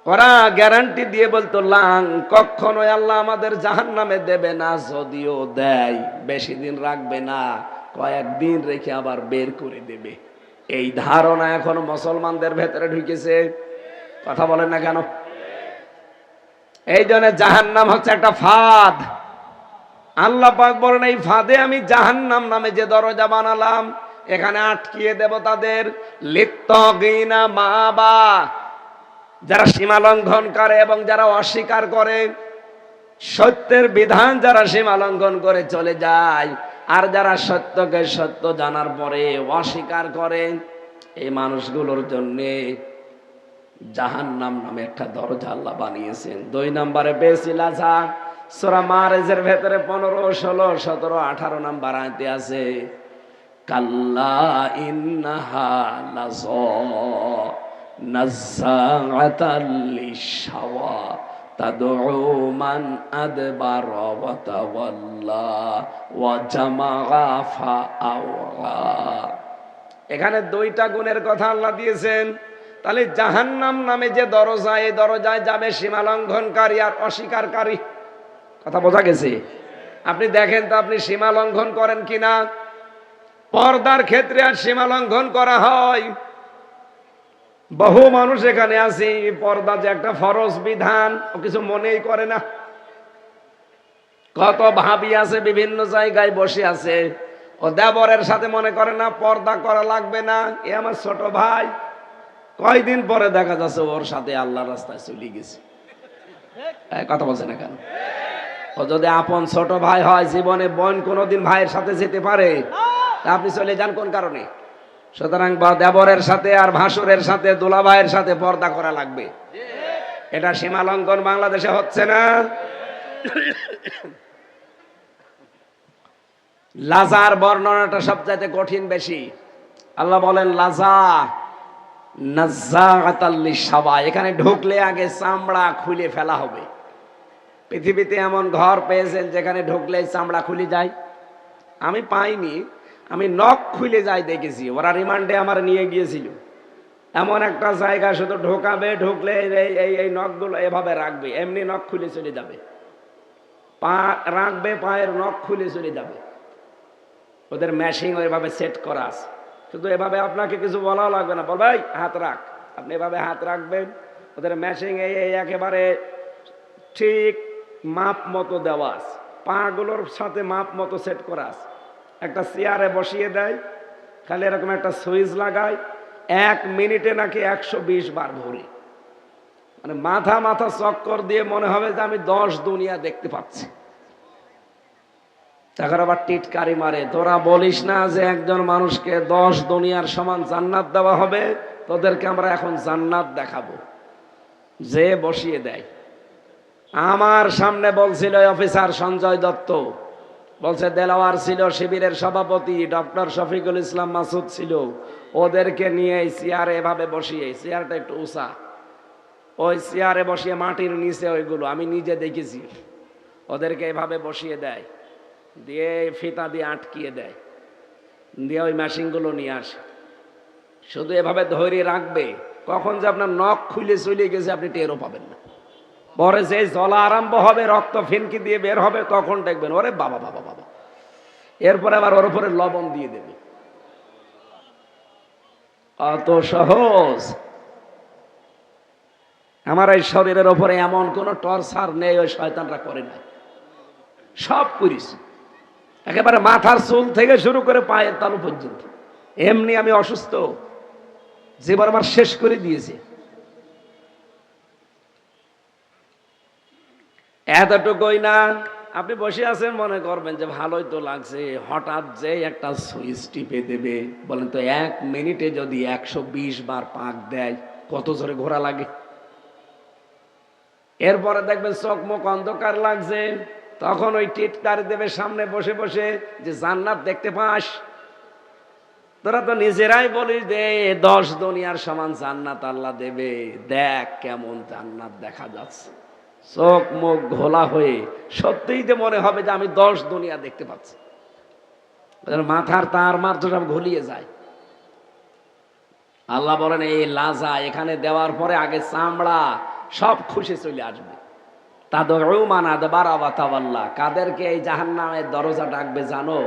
ওরা গ্যারান্টি দিয়ে বলতো লাং, কখনোই আল্লাহ আমাদের জাহান্নামে দেবে না, যদিও দেয় বেশি দিন রাখবে না, কয়েকদিন রেখে আবার বের করে দেবে। এই ধারণা এখন মুসলমানদের ভেতরে ঢুকেছে। কথা বলেন না কেন? এই জন্য জাহান্নাম হচ্ছে একটা ফাঁদ। আল্লাহ পাক বলেন এই ফাঁদে আমি জাহান্নাম নামে যে দরজা বানালাম, এখানে আটকিয়ে দেব তাদের। লিত্তাগিনা মাবা, যারা সীমা লঙ্ঘন করে এবং যারা অস্বীকার করে, সত্যের বিধান যারা সীমা লঙ্ঘন করে চলে যায়, আর যারা সত্যকে সত্য জানার পরে অস্বীকার করে, এই মানুষগুলোর জন্য জাহান্নাম নামে একটা দরজা আল্লাহ বানিয়েছেন। 2 নম্বরে বেসিলাসা সূরা মারেজের ভেতরে 15, 16, 17, 18 নাম্বার আয়াতে আছে কাল্লা ইন্নাহা লাযা নাযাআতাল লিশাওয়া তাদউ মান আদবারা ওয়া তাওয়াল্লা ওয়া জামাআ ফাআওয়া। এখানে 2টা গুণের কথা আল্লাহ দিয়েছেন। তাহলে জাহান্নাম নামে যে দরজা, এই দরজায় যাবে সীমা লঙ্ঘনকারী আর অস্বীকারী। কথা বোঝা গেছে? আপনি দেখেন তো আপনি সীমা লঙ্ঘন করেন কিনা। পর্দার ক্ষেত্রে আর সীমা লঙ্ঘন করা হয়। বহু মানুষ এখানে আছে, পর্দা যে একটা ফরজ বিধান ও কিছু মনেই করে না। কত ভাবি আছে বিভিন্ন জায়গায় বসে আছে, ও দেবরের সাথে মনে করে না পর্দা করা লাগবে না, এ আমার ছোট ভাই, কয়দিন পরে দেখা যাচ্ছে ওর সাথে আল্লাহ রাস্তায় চলে গেছে। কথা বলছে না কেন? ও যদি আপন ছোট ভাই হয়, জীবনে বোন কোনোদিন ভাইয়ের সাথে যেতে পারে? আপনি চলে যান কোন কারণে? সুতরাং দেবরের সাথে আর ভাসুরের সাথে দোলা ভাইয়ের সাথে পর্দা করা লাগবে। এটা সীমা লঙ্ঘন বাংলাদেশে হচ্ছে না? লাজার বর্ণনাটা সবচাইতে কঠিন বেশি। আল্লাহ বলেন লাজা নাজ্জাআতাল লিশাওয়া, এখানে ঢুকলে আগে চামড়া খুলে ফেলা হবে। পৃথিবীতে এমন ঘর পেয়েছেন যেখানে ঢুকলে চামড়া খুলে যায়? আমি পাইনি, আমি নখ খুলে যায় দেখেছি। ওরা রিমান্ডে আমার নিয়ে গিয়েছিল। এমন একটা জায়গা, শুধু ঢোকাবে, ঢুকলে এই নখগুলো এভাবে রাখবে, এমনি নখ খুলে চলে যাবে। পা রাখবে, পায়ের নখ খুলে চলে যাবে। ওদের মেশিন ওইভাবে সেট করা আছে। শুধু এভাবে আপনাকে কিছু বলাও লাগবে না, বল ভাই হাত রাখ, আপনি এভাবে হাত রাখবেন। ওদের মেশিন এই একেবারে ঠিক মাপ মতো দেওয়া আছে, পাগুলোর সাথে মাপ মতো সেট করা আছে। একটা চেয়ারে বসিয়ে দেয়, খালি এরকম একটা সুইচ লাগায়, 1 মিনিটে নাকি 120 বার ঘুরে। মানে মাথা মাথা চক্কর দিয়ে মনে হবে যে আমি 10 দুনিয়া দেখতে পাচ্ছি। তারপর আবার টিটকারি মারে, তোরা বলিস না যে একজন মানুষকে 10 দুনিয়ার সমান জান্নাত দেওয়া হবে, তোদেরকে আমরা এখন জান্নাত দেখাবো। যে বসিয়ে দেয়। আমার সামনে বলছিল অফিসার সঞ্জয় দত্ত, বলছে দেলাওয়ার ছিল শিবিরের সভাপতি, ডক্টর শফিকুল ইসলাম মাসুদ ছিল, ওদেরকে নিয়ে এই চেয়ারে এভাবে বসিয়ে, চেয়ারটা একটু উঁচা, ওই চেয়ারে বসিয়ে মাটির নিচে ওইগুলো আমি নিজে দেখেছি, ওদেরকে এভাবে বসিয়ে দেয়, দিয়ে ফিতা দিয়ে আটকিয়ে দেয়, দিয়ে ওই মেশিনগুলো নিয়ে আসে। শুধু এভাবে ধরে রাখবে, কখন যে আপনার নখ খুলে চলে গেছে আপনি টেরও পাবেন না। পরে যে জ্বলা আরম্ভ হবে, রক্ত ফিনকি দিয়ে বের হবে, তখন দেখবেন ওরে বাবা বাবা বাবা। এরপরে আবার ওর উপরে লবণ দিয়ে দেবে। অত সহজ আমার এই শরীরের ওপরে এমন কোন টর্চার নেই ওই শয়তানরা করে না, সব করিস। একেবারে মাথার চুল থেকে শুরু করে পায়ের তালু পর্যন্ত। এমনি আমি অসুস্থ, জীবন আমার শেষ করে দিয়েছে। এতটুকুই না, আপনি বসে আছেন, মনে করবেন যে ভালোই তো লাগছে, হঠাৎ যে একটা সুইচ টিপে দেবে, বলেন তো 1 মিনিটে যদি 120 বার পাক দেয়, কত জোরে ঘোরা লাগে। এরপরে দেখবেন চোখ মুখ অন্ধকার লাগছে, তখন ওই টিটকারি দেবে সামনে বসে বসে যে জান্নাত দেখতে পাস। তোরা তো নিজেরাই বলিস যে 10 দুনিয়ার সমান জান্নাত আল্লাহ দেবে, দেখ কেমন জান্নাত দেখা যাচ্ছে। চোখ মুখ ঘোলা হয়ে সত্যিই যে মনে হবে যে আমি 10 দুনিয়া দেখতে পাচ্ছি। মাথার তার মাত্র সব ঘুলিয়ে যায়। আল্লাহ বলেন এই লাজা এখানে দেওয়ার পরে আগে চামড়া সব খুশি চলে আসবে। কাদেরকে এই জাহান্নামের দরজা ডাকবে জানো?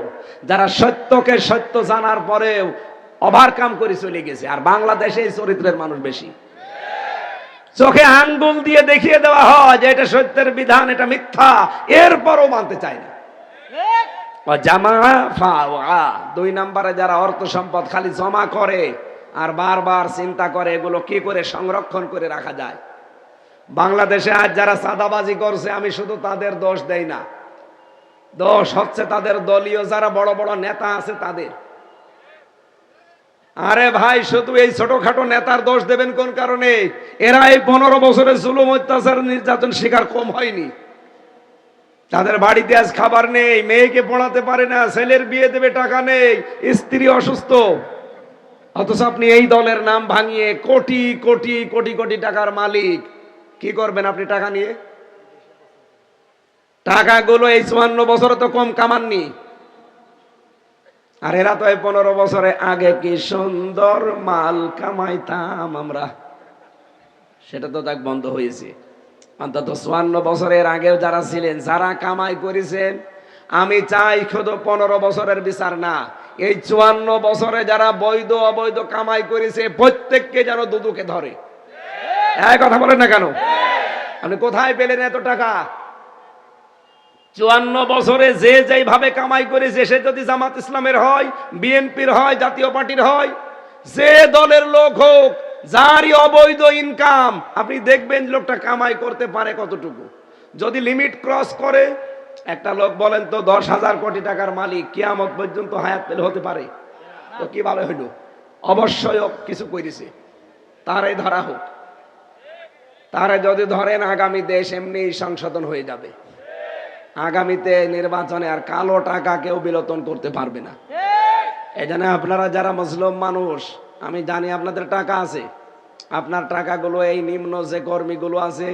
যারা সত্যকে সত্য জানার পরেও ওভারকাম করে চলে গেছে। আর বাংলাদেশে এই চরিত্রের মানুষ বেশি। চোখে আঙ্গুল দিয়ে দেখিয়ে দেওয়া হয় যে এটা সত্যের বিধান, এটা মিথ্যা, এরপরও মানতে চায় না। জামা ফাওয়া, 2 নম্বরে যারা অর্থ সম্পদ খালি জমা করে আর বারবার চিন্তা করে এগুলো কি করে সংরক্ষণ করে রাখা যায়। বাংলাদেশে আজ যারা চাঁদাবাজি করছে, আমি শুধু তাদের দোষ দেই না, দোষ হচ্ছে তাদের দলীয় যারা বড় বড় নেতা আছে তাদের। আরে ভাই, শুধু এই ছোটখাটো নেতার দোষ দেবেন কোন কারণে? এরা এই 15 বছরের জুলুম অত্যাচার নির্যাতন শিকার কম হয়নি। তাদের বাড়িতে আজ খাবার নেই, মেয়েকে পড়াতে পারে না, ছেলের বিয়ে দেবে টাকা নেই, স্ত্রী অসুস্থ, অথচ আপনি এই দলের নাম ভাঙিয়ে কোটি কোটি কোটি কোটি টাকার মালিক। কি করবেন আপনি টাকা নিয়ে? টাকাগুলো এই 54 বছরে তো কম কামাননি। আর এরা তো এই 15 বছরে আগে কি সুন্দর মাল কামাইতাম আমরা, সেটা তো দেখ বন্ধ হয়েছে। অন্তত 54 বছরের আগেও যারা ছিলেন, যারা কামাই করেছেন, আমি চাই শুধু 15 বছরের বিচার না, এই 54 বছরে যারা বৈধ অবৈধ কামাই করেছে প্রত্যেককে যেন দুদুকে ধরে। এই কথা বলেন না কেন? আপনি কোথায় পেলেন এত টাকা? 54 বছরে যে যেইভাবে কামাই করেছে, সে যদি জামাত ইসলামের হয়, বিএনপির হয়, জাতীয় পার্টির হয়, যে দলের লোক হোক, যারই অবৈধ ইনকাম, আপনি দেখবেন লোকটা কামাই করতে পারে কতটুকু। যদি লিমিট ক্রস করে, একটা লোক বলেন তো 10,000 কোটি টাকার মালিক কিয়ামত পর্যন্ত হায়াত পেলে হতে পারে? তো কিভাবে হইল? অবশ্যই কিছু করেছে, তারাই ধরা হোক। তারা যদি ধরেন, আগামী দেশ এমনি সংশোধন হয়ে যাবে। আগামীতে নির্বাচনে আর কালো টাকা কেউ বিলোপন করতে পারবে না। এই জন্য আপনারা যারা মুসলিম মানুষ, আমি জানি আপনাদের টাকা আছে, আপনার টাকাগুলো এই নিম্ন যে কর্মীগুলো আছে,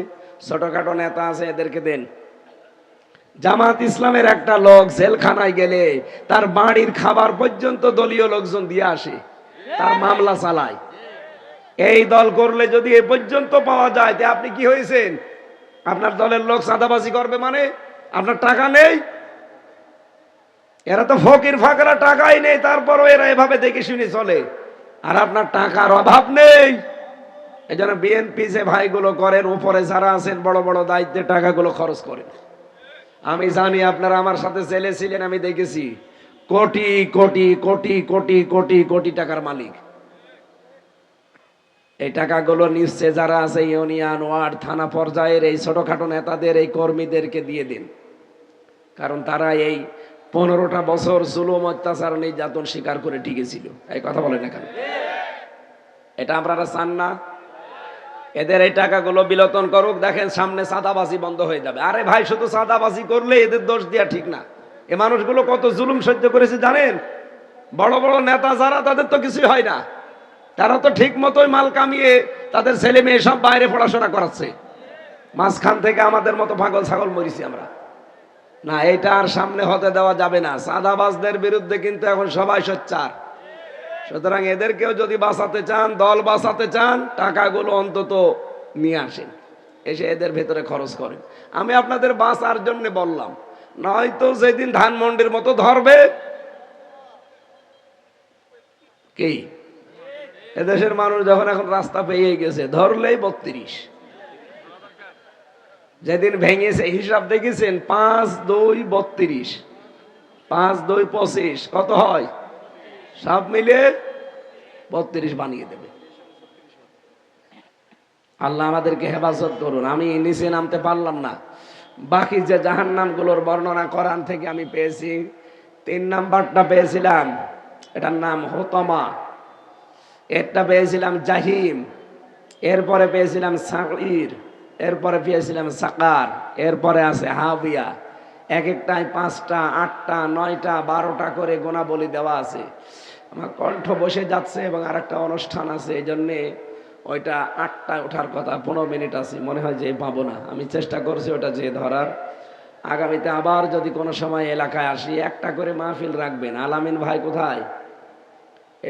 ছোটখাটো নেতা আছে, এদেরকে দেন। জামাত ইসলামের একটা লোক জেলখানায় গেলে তার বাড়ির খাবার পর্যন্ত দলীয় লোকজন দিয়ে আসে, তার মামলা চালায়। এই দল করলে যদি এ পর্যন্ত পাওয়া যায়, তে আপনি কি হয়েছেন? আপনার দলের লোক চাঁদাবাজি করবে মানে? আপনার টাকা নেই? এরা তো ফকির ফাকরা, টাকাই নেই, তারপরও এরা এভাবে দেখে শুনে চলে। আর আপনার টাকার অভাব নেই। এই জন্য বিএনপি যে ভাইগুলো করেন, উপরে যারা আছেন বড় বড় দায়িত্বে, টাকাগুলো খরচ করেন। আমি জানি আপনারা আমার সাথে জেলে ছিলেন, আমি দেখেছি কোটি কোটি কোটি কোটি কোটি কোটি টাকার মালিক। এই টাকাগুলো নিশ্চয় যারা আছে ইউনিয়ন, ওয়ার্ড, থানা পর্যায়ের এই ছোটখাটো নেতাদের, এই কর্মীদেরকে দিয়ে দিন। কারণ তারা এই 15টা বছর জুলুম, অত্যাচার, নির্যাতন স্বীকার করে টিকেছিল। এই কথা বলেন না কেন? এটা আপনারা চান না? এদের এই টাকাগুলো বিলোপন করুক, দেখেন সামনে চাঁদাবাজি বন্ধ হয়ে যাবে। আরে ভাই, শুধু চাঁদাবাজি করলে এদের দোষ দেওয়া ঠিক না। এ মানুষগুলো কত জুলুম সহ্য করেছে জানেন? বড় বড় নেতা যারা, তাদের তো কিছুই হয় না। তারা তো ঠিক মতোই মাল কামিয়ে তাদের ছেলে মেয়ে সব বাইরে পড়াশোনা করাচ্ছে। মাঝখান থেকে আমাদের মতো পাগল ছাগল মরিছি আমরা। না, এটা আর সামনে হতে দেওয়া যাবে না। চাঁদাবাজদের বিরুদ্ধে কিন্তু এখন সবাই সোচ্চার। সুতরাং এদেরকেও যদি বাঁচাতে চান, দল বাঁচাতে চান, টাকাগুলো অন্তত নিয়ে আসেন, এসে এদের ভেতরে খরচ করেন। আমি আপনাদের বাঁচার জন্য বললাম, নয়তো যেদিন ধানমন্ডির মতো ধরবে, কি এদেশের মানুষ যখন এখন রাস্তা পেয়ে গেছে, ধরলেই 32। যেদিন ভেঙেছে হিসাব দেখেছেন, 5, 2, 32, 5, 2, 25, কত হয়? সব মিলে 32 বানিয়ে দেবে। আল্লাহ আমাদেরকে হেফাজত করুন। আমি নিচে নামতে পারলাম না। বাকি যে জাহান্নামগুলোর বর্ণনা কোরআন থেকে আমি পেয়েছি, 3 নাম্বারটা পেয়েছিলাম, এটার নাম হোতমা। এরটা পেয়েছিলাম জাহিম। এরপরে পেয়েছিলাম সাঈর। এরপরে পেয়েছিলাম সাকার। এরপরে আছে হাবিয়া। এক একটাই 5টা, 8টা, 9টা, 12টা করে গোনাবলী দেওয়া আছে। আমার কণ্ঠ বসে যাচ্ছে এবং আরেকটা অনুষ্ঠান আছে, এই জন্যে ওইটা 8টায় ওঠার কথা। 15 মিনিট আছে, মনে হয় যে পাবো না। আমি চেষ্টা করছি ওটা যে ধরার। আগামীতে আবার যদি কোনো সময় এলাকায় আসি, একটা করে মাহফিল রাখবেন। আলামিন ভাই কোথায়?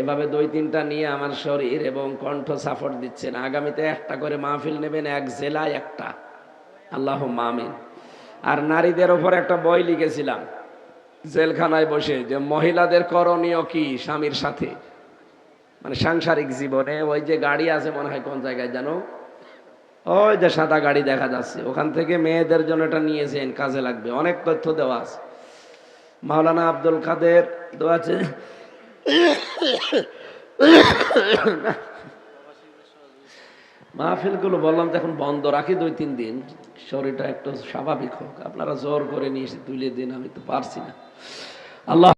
এভাবে 2-3টা নিয়ে আমার শরীর এবং কণ্ঠ সাপোর্ট দিচ্ছেন। আগামীতে একটা করে মাহফিল নেবেন, এক জেলায় একটা। আল্লাহুম্মা আমিন। আর নারীদের ওপর একটা বই লিখেছিলাম জেলখানায় বসে, যে মহিলাদের করণীয় কি স্বামীর সাথে, মানে সাংসারিক জীবনে। ওই যে গাড়ি আছে মনে হয় কোন জায়গায় জানো, ওই যে সাদা গাড়ি দেখা যাচ্ছে, ওখান থেকে মেয়েদের জন্য এটা নিয়েছেন, কাজে লাগবে। অনেক তথ্য দেওয়া আছে। মাওলানা আব্দুল কাদের দোয়া আছে। মাহফিলগুলো বললাম তো এখন বন্ধ রাখি 2-3 দিন, শরীরটা একটু স্বাভাবিক হোক। আপনারা জোর করে নিয়ে এসে তুলে দিন, আমি তো পারছি না। আল্লাহ